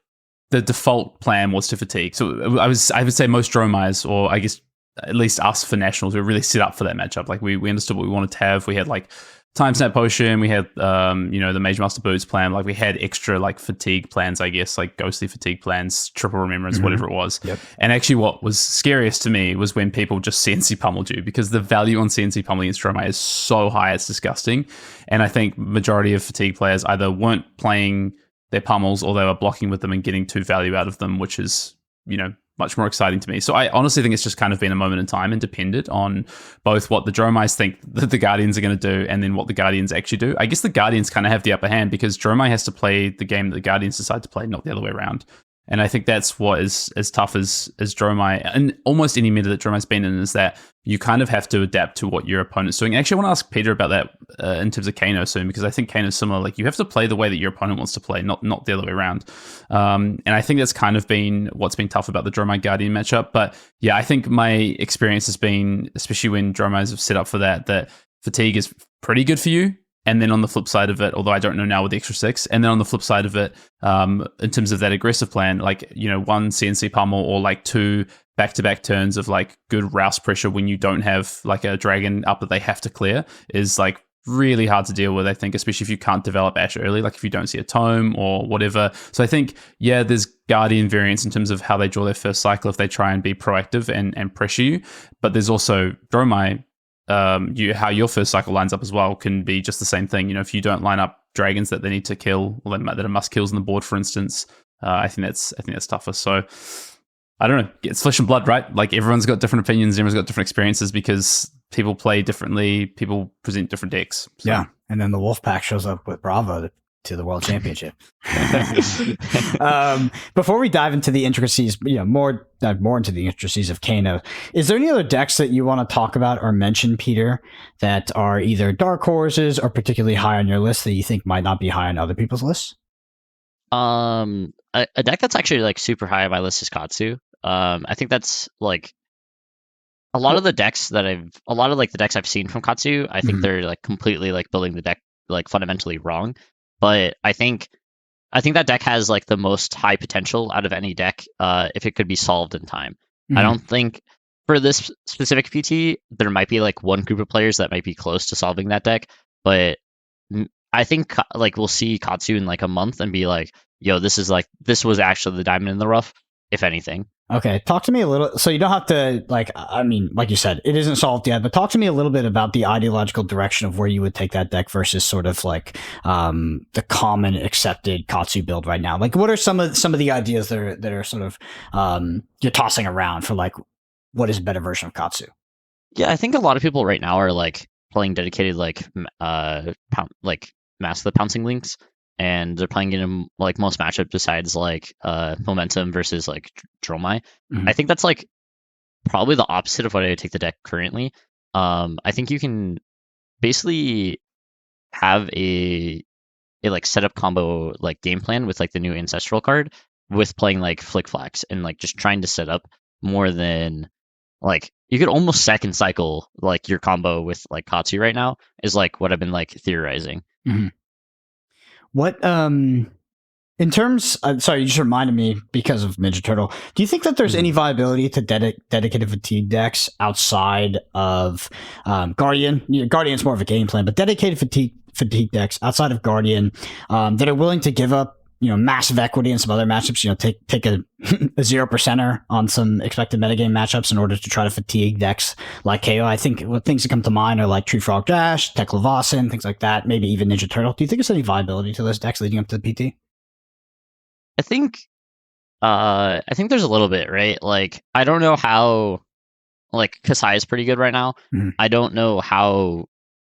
the default plan was to fatigue. So I would say most Dromais, or I guess at least us for Nationals, we were really set up for that matchup. Like we understood what we wanted to have. We had like Time Snap Potion, we had the Mage Master Boots plan, like we had extra like fatigue plans, I guess, like ghostly fatigue plans, triple remembrance, whatever it was. Yep. And actually what was scariest to me was when people just CNC pummeled you, because the value on CNC pummeling against Dromai is so high, it's disgusting. And I think majority of fatigue players either weren't playing their pummels or they were blocking with them and getting 2 value out of them, which is, much more exciting to me. So I honestly think it's just kind of been a moment in time and dependent on both what the Dromais think that the Guardians are going to do and then what the Guardians actually do. I guess the Guardians kind of have the upper hand because Dromai has to play the game that the Guardians decide to play, not the other way around. And I think that's what is as tough as Dromai, and almost any meta that Dromai's been in, is that you kind of have to adapt to what your opponent's doing. Actually, I want to ask Peter about that in terms of Kano soon, because I think Kano's similar. Like, you have to play the way that your opponent wants to play, not the other way around. And I think that's kind of been what's been tough about the Dromai Guardian matchup. But yeah, I think my experience has been, especially when Dromais have set up for that fatigue is pretty good for you. And then on the flip side of it, although I don't know now with the extra 6, and then on the flip side of it, in terms of that aggressive plan, like, 1 CNC pummel or like 2 back-to-back turns of like good Rouse pressure when you don't have like a dragon up that they have to clear is like really hard to deal with, I think, especially if you can't develop Ash early, like if you don't see a tome or whatever. So I think, yeah, there's Guardian variance in terms of how they draw their first cycle if they try and be proactive and pressure you. But there's also Dromai, how your first cycle lines up as well can be just the same thing. If you don't line up dragons that they need to kill, or that are must kills on the board, for instance, I think that's tougher. So I don't know. It's Flesh and Blood, right? Like, everyone's got different opinions, everyone's got different experiences because people play differently, people present different decks. So. Yeah, and then the Wolfpack shows up with Bravo to the World Championship. Before we dive into the intricacies, dive more into the intricacies of Kano, is there any other decks that you want to talk about or mention, Peter, that are either dark horses or particularly high on your list that you think might not be high on other people's lists? A deck that's actually like super high on my list is Katsu. I think that's like a lot of the decks I've seen from Katsu, I think they're like completely like building the deck like fundamentally wrong. But I think that deck has like the most high potential out of any deck if it could be solved in time. I don't think for this specific PT there might be like one group of players that might be close to solving that deck, but I think like we'll see Katsu in like a month and be like, yo, this was actually the diamond in the rough, if anything. Okay, talk to me a little. So you don't have to, like you said, it isn't solved yet, but talk to me a little bit about the ideological direction of where you would take that deck versus sort of like the common accepted Katsu build right now. Like, what are some of the ideas that are sort of you're tossing around for like what is a better version of Katsu? Yeah, I think a lot of people right now are like playing dedicated like Mask of the Pouncing Links. And they're playing in like most matchup besides like Momentum versus like Dromai. I think that's like probably the opposite of what I would take the deck currently. I think you can basically have a like setup combo like game plan with like the new Ancestral card with playing like Flick Flax and like just trying to set up more than like you could almost second cycle like your combo with like Katsu right now is like what I've been like theorizing. What in terms, sorry, you just reminded me because of Ninja Turtle. Do you think that there's any viability to dedicated fatigue decks outside of Guardian? Guardian's more of a game plan, but dedicated fatigue decks outside of Guardian that are willing to give up, massive equity in some other matchups. Take a 0%er on some expected metagame matchups in order to try to fatigue decks like KO. I think what things that come to mind are like Tree Frog Dash, Tech Levasin, things like that. Maybe even Ninja Turtle. Do you think there's any viability to those decks leading up to the PT? I think there's a little bit, right? Like, I don't know how, like, Kasai is pretty good right now. Mm-hmm. I don't know how,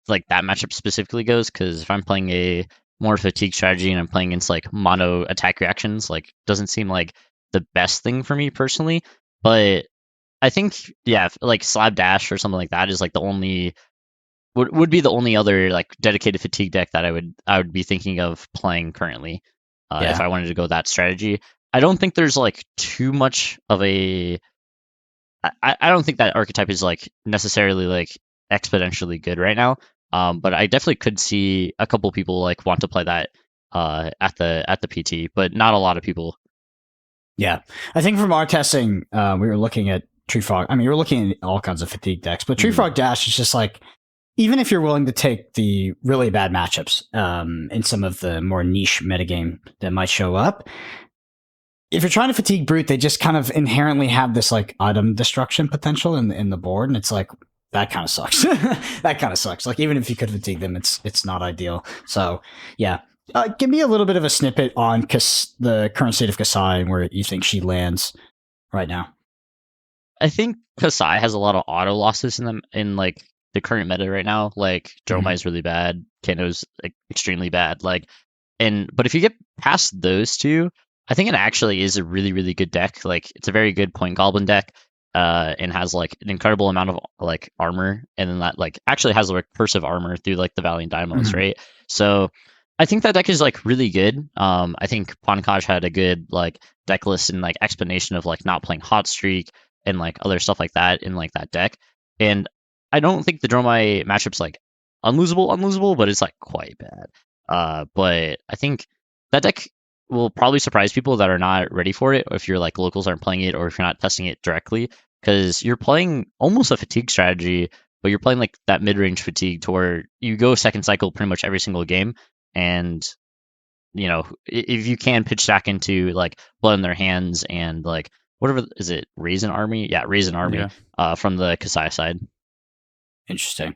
like, that matchup specifically goes, because if I'm playing a more fatigue strategy and I'm playing against, like, mono attack reactions, like, doesn't seem like the best thing for me personally. But I think, yeah, like, Slab Dash or something like that is, like, the only, would be the only other, like, dedicated fatigue deck that I would be thinking of playing currently. If I wanted to go that strategy. I don't think there's like too much of a I don't think that archetype is like necessarily like exponentially good right now. But I definitely could see a couple people like want to play that at the PT, but not a lot of people. Yeah. I think from our testing, we were looking at Tree Frog. I mean, we were looking at all kinds of fatigue decks, but Tree Frog Dash is just like, even if you're willing to take the really bad matchups in some of the more niche metagame that might show up, if you're trying to fatigue Brute, they just kind of inherently have this like item destruction potential in the board, and it's like, that kind of sucks. That kind of sucks. Like, even if you could fatigue them, it's not ideal. So yeah, give me a little bit of a snippet on the current state of Kasai and where you think she lands right now. I think Kasai has a lot of auto losses in like the current meta right now. Like, Dromai is really bad, Kano's like extremely bad. Like, but if you get past those two, I think it actually is a really, really good deck. Like, it's a very good point goblin deck, and has like an incredible amount of like armor, and then that like actually has like recursive armor through like the Valiant Dynamos, right? So I think that deck is like really good. I think Pankaj had a good like deck list and like explanation of like not playing Hot Streak and like other stuff like that in like that deck. And I don't think the Dromai matchup's like unlosable, but it's like quite bad. But I think that deck will probably surprise people that are not ready for it, if your like locals aren't playing it, or if you're not testing it directly, because you're playing almost a fatigue strategy, but you're playing like that mid-range fatigue to where you go second cycle pretty much every single game. And if you can pitch stack into like Blood in Their Hands and like whatever, is it Raisin Army? Yeah, Raisin Army. From the Kasai side. Interesting.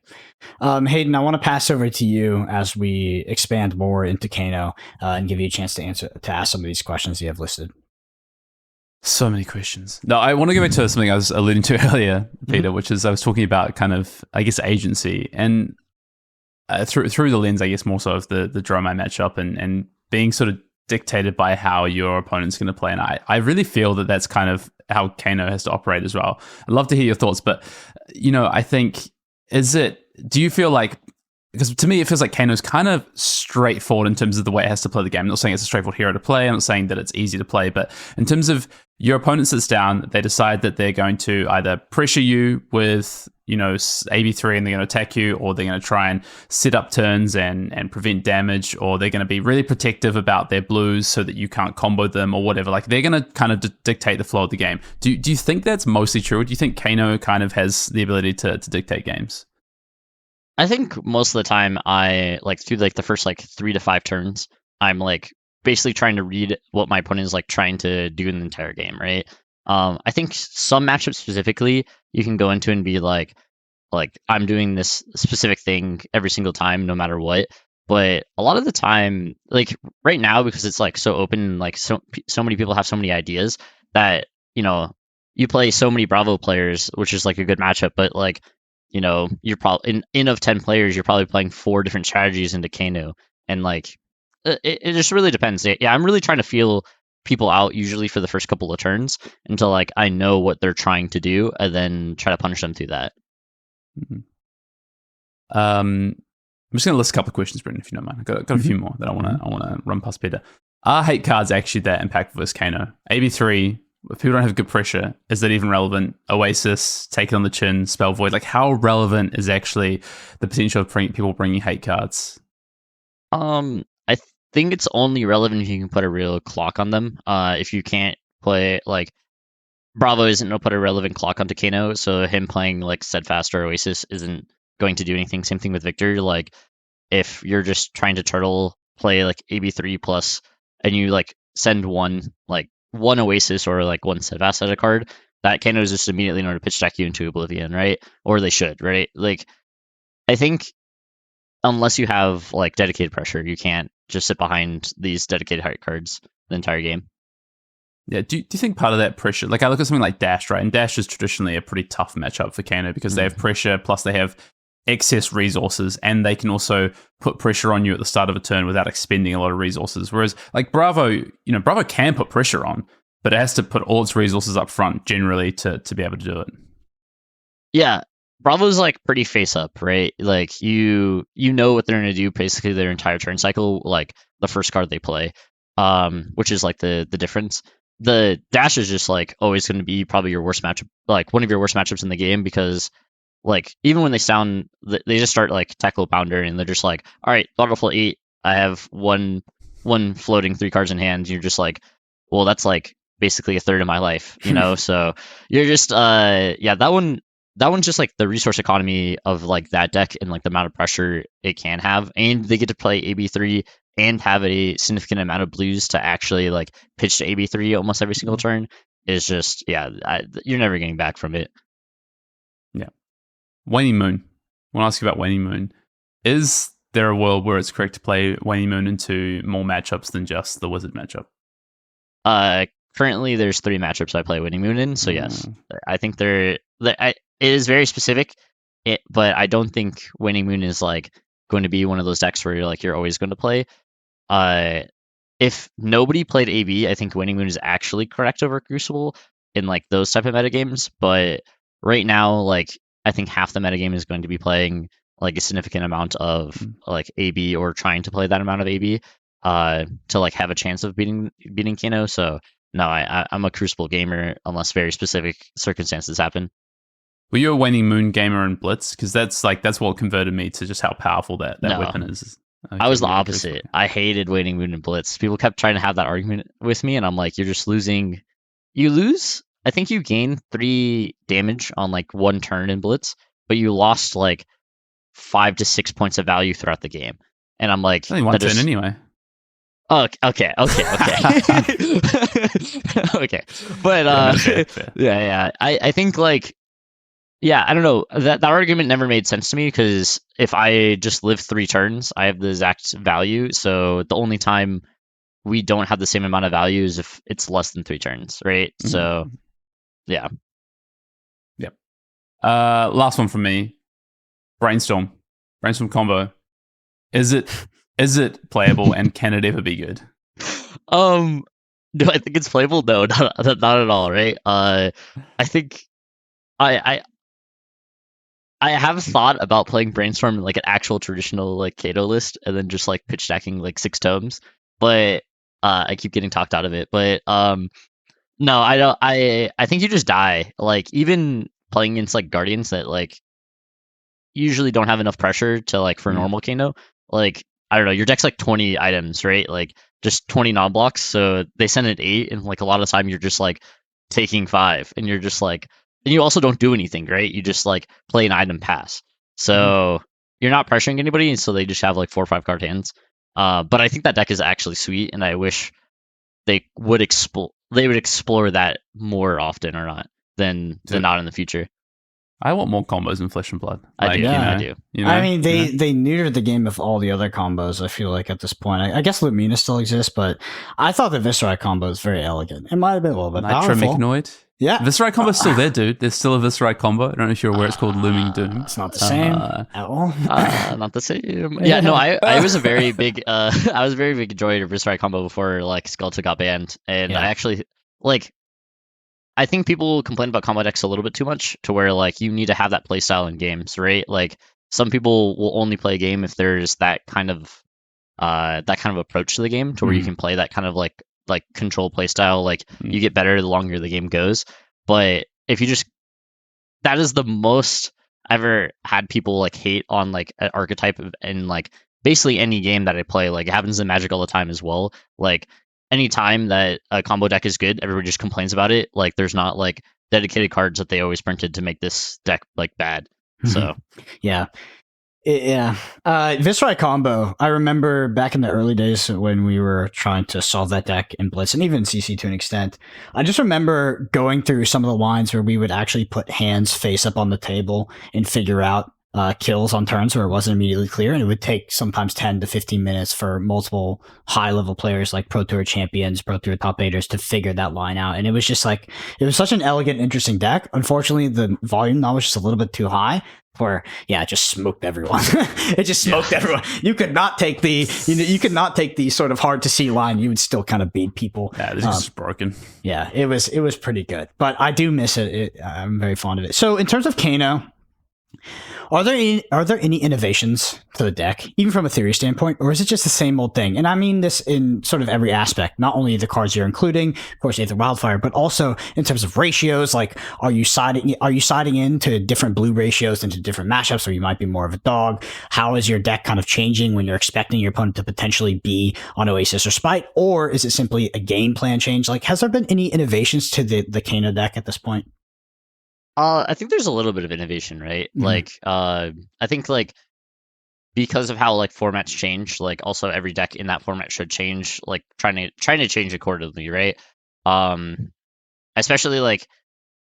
Hayden, I want to pass over to you as we expand more into Kano and give you a chance to ask some of these questions you have listed. So many questions. No, I want to go back to something I was alluding to earlier, Peter, which is I was talking about kind of, I guess, agency, and through the lens, I guess, more so of the Dromai matchup and being sort of dictated by how your opponent's going to play. And I really feel that that's kind of how Kano has to operate as well. I'd love to hear your thoughts, but, I think, do you feel like, because to me it feels like Kano's kind of straightforward in terms of the way it has to play the game. I'm not saying it's a straightforward hero to play, I'm not saying that it's easy to play, but in terms of your opponent sits down, they decide that they're going to either pressure you with, AB3 and they're going to attack you, or they're going to try and set up turns and prevent damage, or they're going to be really protective about their blues so that you can't combo them or whatever. Like, they're going to kind of dictate the flow of the game. Do you think that's mostly true? Or do you think Kano kind of has the ability to dictate games? I think most of the time I like through like the first like 3 to 5 turns, I'm like basically trying to read what my opponent is like trying to do in the entire game, right? I think some matchups specifically you can go into and be like I'm doing this specific thing every single time, no matter what. But a lot of the time, like right now, because it's like so open, like so many people have so many ideas that you play so many Bravo players, which is like a good matchup, but like you're probably in of 10 players, you're probably playing 4 different strategies into Kano, and like it just really depends. Yeah, I'm really trying to feel people out usually for the first couple of turns until like I know what they're trying to do, and then try to punish them through that. I'm just going to list a couple of questions, Brendan, if you don't mind. I've got a few more that I want to run past Peter. Are hate cards actually that impactful versus Kano? AB3. If people don't have good pressure, is that even relevant? Oasis, Take It on the Chin, Spell Void. Like, how relevant is actually the potential of people bringing hate cards? think it's only relevant if you can put a real clock on them. If you can't play like Bravo isn't going to put a relevant clock onto Kano, so him playing like Steadfast or Oasis isn't going to do anything. Same thing with Victor. Like if you're just trying to turtle play like AB3 plus, and you like send one Oasis or like one Steadfast as a card, that Kano is just immediately going to pitch deck you into Oblivion, right? Or they should, right? Like I think unless you have like dedicated pressure, you can't just sit behind these dedicated height cards the entire game. Yeah, do you think part of that pressure, like I look at something like Dash, right? And Dash is traditionally a pretty tough matchup for Kano because they have pressure, plus they have excess resources, and they can also put pressure on you at the start of a turn without expending a lot of resources. Whereas like Bravo, Bravo can put pressure on, but it has to put all its resources up front generally to be able to do it. Yeah, Bravo's like pretty face up, right? Like you know what they're going to do basically their entire turn cycle, like the first card they play, which is like the difference. The Dash is just like always going to be probably your worst matchup, like one of your worst matchups in the game, because like even when they just start like tackle pounder and they're just like, all right, Battlefield 8, I have one floating 3 cards in hand. You're just like, well, that's like basically a third of my life, So you're just that one's just like the resource economy of like that deck and like the amount of pressure it can have, and they get to play AB3 and have a significant amount of blues to actually like pitch to AB3 almost every single turn is just you're never getting back from it. Yeah. Waning Moon. I want to ask you about Waning Moon. Is there a world where it's correct to play Waning Moon into more matchups than just the Wizard matchup? Currently there's 3 matchups I play Waning Moon in, so yes. I think it is very specific, but I don't think Waning Moon is like going to be one of those decks where you're always going to play. If nobody played AB, I think Waning Moon is actually correct over Crucible in like those type of metagames. But right now, like I think half the metagame is going to be playing like a significant amount of like AB or trying to play that amount of AB to like have a chance of beating Kano. So no, I'm a Crucible gamer unless very specific circumstances happen. Were you a Waning Moon gamer in Blitz? Because that's what converted me to just how powerful that weapon is. Okay, I was the opposite. I hated Waning Moon and Blitz. People kept trying to have that argument with me, and I'm like, you're just losing. You lose. I think you gain 3 damage on like one turn in Blitz, but you lost like 5 to 6 points of value throughout the game. And I'm like, it's only one turn anyway. Oh, okay. Okay. But fair. yeah. I think like, yeah, I don't know. That argument never made sense to me, because if I just live 3 turns, I have the exact value. So the only time we don't have the same amount of value is if it's less than 3 turns, right? Mm-hmm. So, yeah. Yep. Last one from me. Brainstorm combo. Is it playable, and can it ever be good? Do I think it's playable? No, not at all, right? I think I have thought about playing Brainstorm in like an actual traditional like Kato list, and then just like pitch stacking like 6 tomes, but I keep getting talked out of it. But no, I don't. I think you just die. Like even playing against like Guardians that like usually don't have enough pressure to like for normal Kano. Like I don't know, your deck's like 20 items, right? Like just 20 non-blocks. So they send an 8, and like a lot of the time you're just like taking 5, and you're just like. And you also don't do anything, right? You just like play an item pass. So you're not pressuring anybody, and so they just have like 4 or 5 card hands. But I think that deck is actually sweet, and I wish they would explore that more often or not than not in the future. I want more combos in Flesh and Blood. I do. I mean, they neutered the game of all the other combos, I feel like, at this point. I guess Lumina still exists, but I thought the Viscerai combo is very elegant. It might have been a little bit powerful. Nitromechanoid. Yeah. Viscerai combo's still there, dude. There's still a Viscerai combo. I don't know if you're aware. It's called Looming Doom. It's not the same at all. Not the same. Yeah, no, I was a very big enjoyer of Viscerai combo before like Skeleton got banned, and I actually like. I think people complain about combo decks a little bit too much, to where like you need to have that playstyle in games, right? Like some people will only play a game if there's that kind of approach to the game, to where you can play that kind of like control playstyle. Like you get better the longer the game goes. But if you just, that is the most I've ever had people like hate on like an archetype and like basically any game that I play. Like it happens in Magic all the time as well. Like any time that a combo deck is good, everybody just complains about it. Like there's not like dedicated cards that they always printed to make this deck like bad. So yeah. Yeah. Viscerai combo. I remember back in the early days when we were trying to solve that deck in Blitz and even CC to an extent. I just remember going through some of the lines where we would actually put hands face up on the table and figure out kills on turns where it wasn't immediately clear. And it would take sometimes 10 to 15 minutes for multiple high level players like Pro Tour champions, Pro Tour top 8ers to figure that line out. And it was just like, it was such an elegant, interesting deck. Unfortunately, the volume now was just a little bit too high. Where it just smoked everyone. It just smoked everyone. You could not take the sort of hard to see line. You would still kind of beat people. Yeah, this is broken. Yeah, it was pretty good, but I do miss it. I'm very fond of it. So in terms of Kano, are there any innovations to the deck, even from a theory standpoint, or is it just the same old thing? And I mean this in sort of every aspect, not only the cards you're including, of course, Aether Wildfire, but also in terms of ratios. Like, are you siding into different blue ratios into different matchups where you might be more of a dog? How is your deck kind of changing when you're expecting your opponent to potentially be on Oasis or Spite, or is it simply a game plan change? Like, has there been any innovations to the Kano deck at this point? I think there's a little bit of innovation, right? Mhm. Like, I think like because of how like formats change, like also every deck in that format should change, like trying to change accordingly, right? Especially like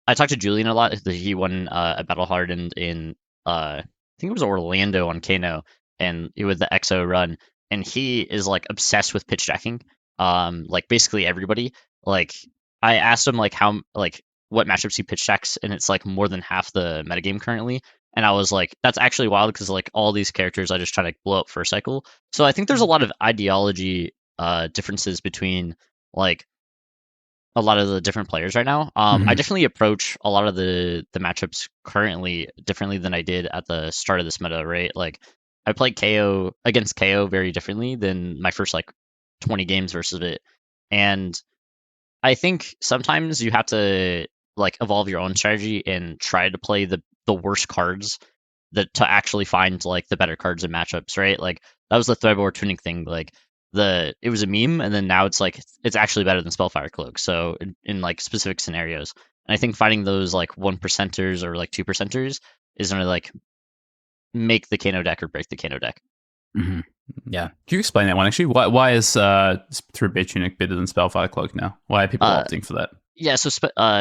I talked to Julian a lot. He won a battle hardened in I think it was Orlando on Kano, and it was the EXO run, and he is like obsessed with pitch decking. Like basically everybody. Like I asked him like how like what matchups he pitch decks, and it's like more than half the metagame currently. And I was like, that's actually wild because like all these characters I just try to blow up for a cycle. So I think there's a lot of ideology differences between like a lot of the different players right now. I definitely approach a lot of the matchups currently differently than I did at the start of this meta, right? Like I played KO against KO very differently than my first like 20 games versus it. And I think sometimes you have to like evolve your own strategy and try to play the worst cards that to actually find like the better cards in matchups, right? Like that was the Threadboard Tunic thing. Like it was a meme, and then now it's like it's actually better than Spellfire Cloak. So in like specific scenarios, and I think finding those like 1%ers or like 2%ers is gonna like make the Kano deck or break the Kano deck. Mm-hmm. Yeah. Can you explain that one actually? Why is Threadbare Tunic better than Spellfire Cloak now? Why are people opting for that? Yeah, so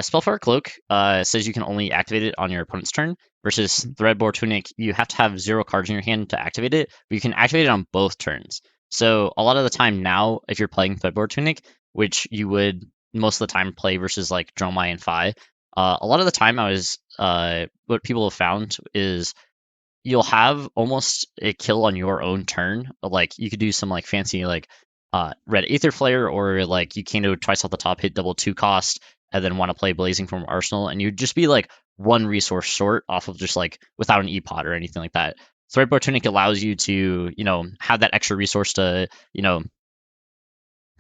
Spellfire Cloak says you can only activate it on your opponent's turn, versus Threadbare Tunic, you have to have 0 cards in your hand to activate it, but you can activate it on both turns. So a lot of the time now, if you're playing Threadbare Tunic, which you would most of the time play versus like Dromai and Fi, a lot of the time what people have found is you'll have almost a kill on your own turn. Like you could do some like fancy like red Aether Flare, or like you Kano twice off the top, hit double 2 cost, and then want to play Blazing from Arsenal, and you'd just be like 1 resource short off of just like without an E-Pot or anything like that. Threadbare Tunic allows you to, have that extra resource to,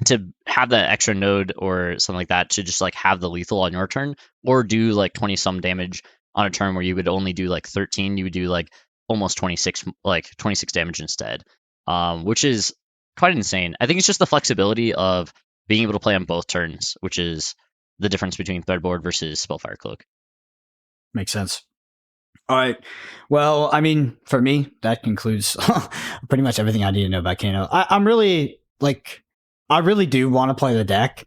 to have that extra node or something like that to just like have the lethal on your turn, or do like 20 some damage on a turn where you would only do like 13, you would do like almost 26 damage instead, which is quite insane. I think it's just the flexibility of being able to play on both turns, which is the difference between Threadboard versus Spellfire Cloak. Makes sense. All right. Well, I mean, for me, that concludes pretty much everything I need to know about Kano. I'm really I really do want to play the deck.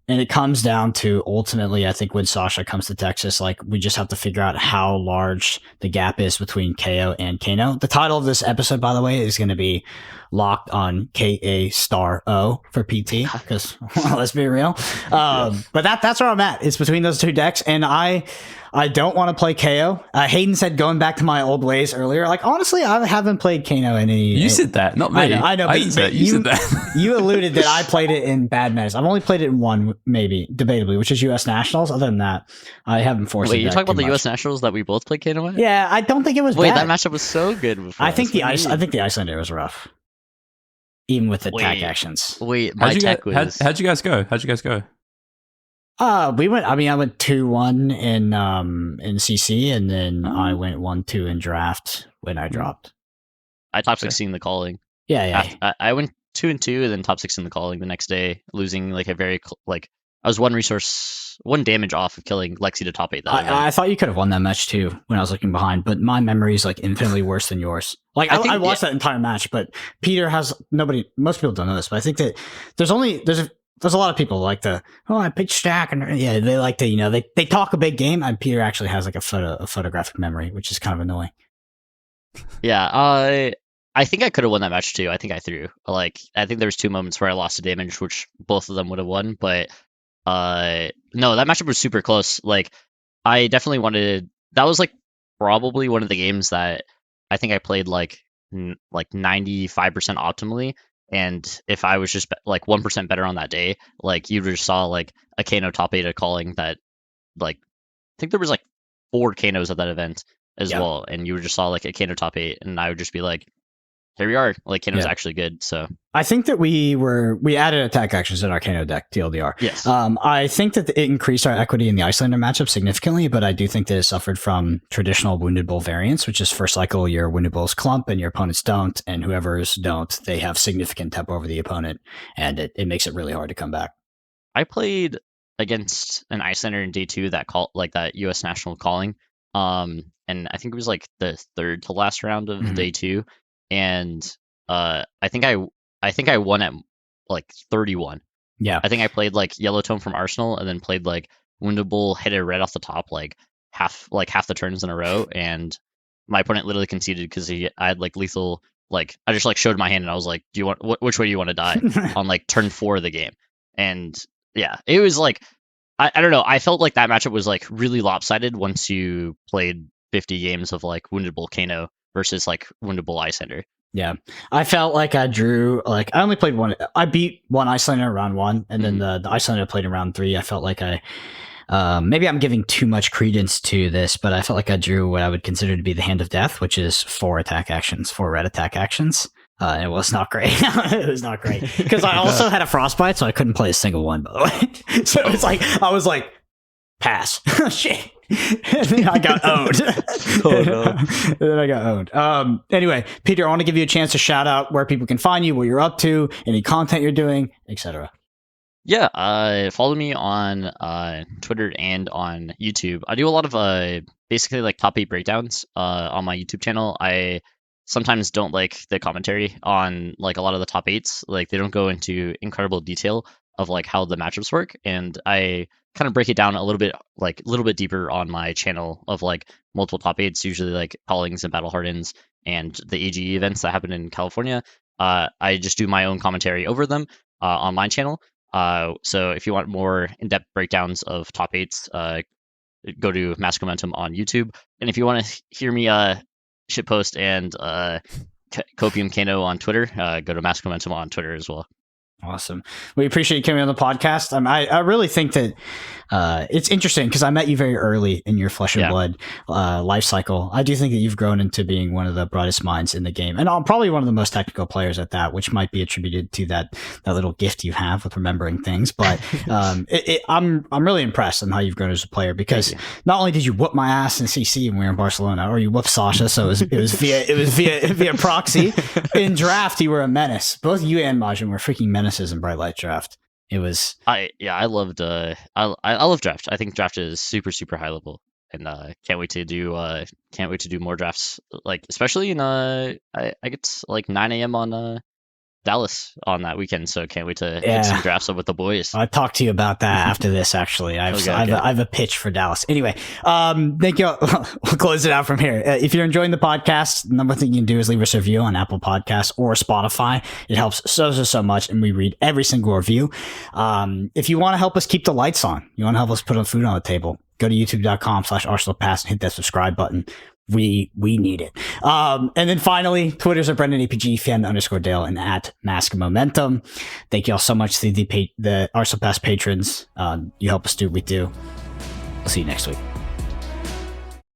And it comes down to ultimately, I think when Sasha comes to Texas, like we just have to figure out how large the gap is between KO and Kano. The title of this episode, by the way, is going to be Locked on KA*O for PT, because let's be real. But that's where I'm at. It's between those two decks, and I don't want to play KO. Hayden said going back to my old ways earlier. Like honestly, I haven't played Kano in any. You said that, not me. I know. I didn't say that. You said that. You alluded that I played it in bad matches. I've only played it in one, maybe debatably, which is U.S. Nationals. Other than that, I haven't forced. Wait, you're talking about the U.S. Nationals that we both played Kano at? Yeah, I don't think it was. Wait, bad. that matchup was so good. Before I think the Icelander was rough, even with the tech actions. Wait, how'd you guys go? We went. I mean, I went 2-1 in CC, and then I went 1-2 in draft when I dropped. I top 16 the calling. Yeah. I went 2-2, and then top 16 the calling the next day, losing like a very I was one damage off of killing Lexi to top 8. I thought you could have won that match too when I was looking behind, but my memory is like infinitely worse than yours. Like I watched that entire match, but Peter has most people don't know this, but I think that there's a lot of people like I picked stack, and they like to, they talk a big game, and Peter actually has like a photographic memory, which is kind of annoying. Yeah, I think I could have won that match too. I think I threw. I think there was 2 moments where I lost to damage, which both of them would have won, but no, that matchup was super close. Like, I definitely wanted. That was like probably one of the games that I think I played like 95% optimally. And if I was just like 1% better on that day, like you just saw like a Kano top 8 calling that, like, I think there was like 4 Kanos at that event as well, and you just saw like a Kano top 8, and I would just be like, here we are. Like, Kano's actually good. So I think that we added attack actions in our Kano deck, TLDR. Yes. I think that it increased our equity in the Icelander matchup significantly, but I do think that it suffered from traditional Wounded Bull variance, which is first cycle, your Wounded Bulls clump and your opponents don't, and whoever's don't, they have significant tempo over the opponent, and it makes it really hard to come back. I played against an Icelander in day 2 that called like that US national calling. And I think it was like the 3rd to last round of day 2. And I think I won at like 31. Yeah. I think I played like Yellow Tone from Arsenal, and then played like Wounded Bull, hit it right off the top, like half the turns in a row, and my opponent literally conceded because I had like lethal. Like, I just like showed my hand, and I was like, "Do you want which way do you want to die?" on like turn 4 of the game. And yeah, it was like I don't know. I felt like that matchup was like really lopsided once you played 50 games of like Wounded Bull Kano versus like Wounded Bull Icelander. Yeah, I felt like I drew, like, I only played one. I beat one Icelander in round 1, and then the Icelander I played in round 3. I felt like maybe I'm giving too much credence to this, but I felt like I drew what I would consider to be the hand of death, which is 4 red attack actions. It was not great. It was not great because I also had a frostbite, so I couldn't play a single one, by the way. So it's like I was like, pass. Shit. And then I got owned. Oh, no. And then I got owned. Anyway, Peter, I want to give you a chance to shout out where people can find you, what you're up to, any content you're doing, etc. Yeah, follow me on Twitter and on YouTube. I do a lot of basically like top 8 breakdowns on my YouTube channel. I sometimes don't like the commentary on like a lot of the top 8s. Like, they don't go into incredible detail of like how the matchups work, and I kind of break it down a little bit deeper on my channel of like multiple top 8s, usually like callings and battle hardens and the AGE events that happen in California. I just do my own commentary over them on my channel. So if you want more in-depth breakdowns of top 8s, go to Mask Momentum on YouTube. And if you want to hear me shitpost and Copium Kano on Twitter, go to Mask Momentum on Twitter as well. Awesome. We appreciate you coming on the podcast. I really think that it's interesting because I met you very early in your Flesh and Blood life cycle. I do think that you've grown into being one of the brightest minds in the game, and probably one of the most technical players at that, which might be attributed to that little gift you have with remembering things. But I'm really impressed on how you've grown as a player, because not only did you whoop my ass in CC when we were in Barcelona, or you whooped Sasha, so it was via proxy. In draft, you were a menace. Both you and Majin were freaking menaces in Bright Light Draft. It was I loved I love draft. I think draft is super high level, and can't wait to do more drafts, like especially in I get like 9 a.m. on Dallas on that weekend, so can't wait to hit some drafts up with the boys. I'll talk to you about that after this. Actually, I have a pitch for Dallas. Anyway, thank you. We'll close it out from here. If you're enjoying the podcast, the number one thing you can do is leave us a review on Apple Podcasts or Spotify. It helps so much, and we read every single review. If you want to help us keep the lights on, you want to help us put food on the table, go to youtube.com/ArsenalPass and hit that subscribe button. We need it. And then finally, Twitter's at BrendanAPG, fan_Dale, and at Mask Momentum. Thank you all so much to the Arsenal Pass patrons. You help us do what we do. We'll see you next week.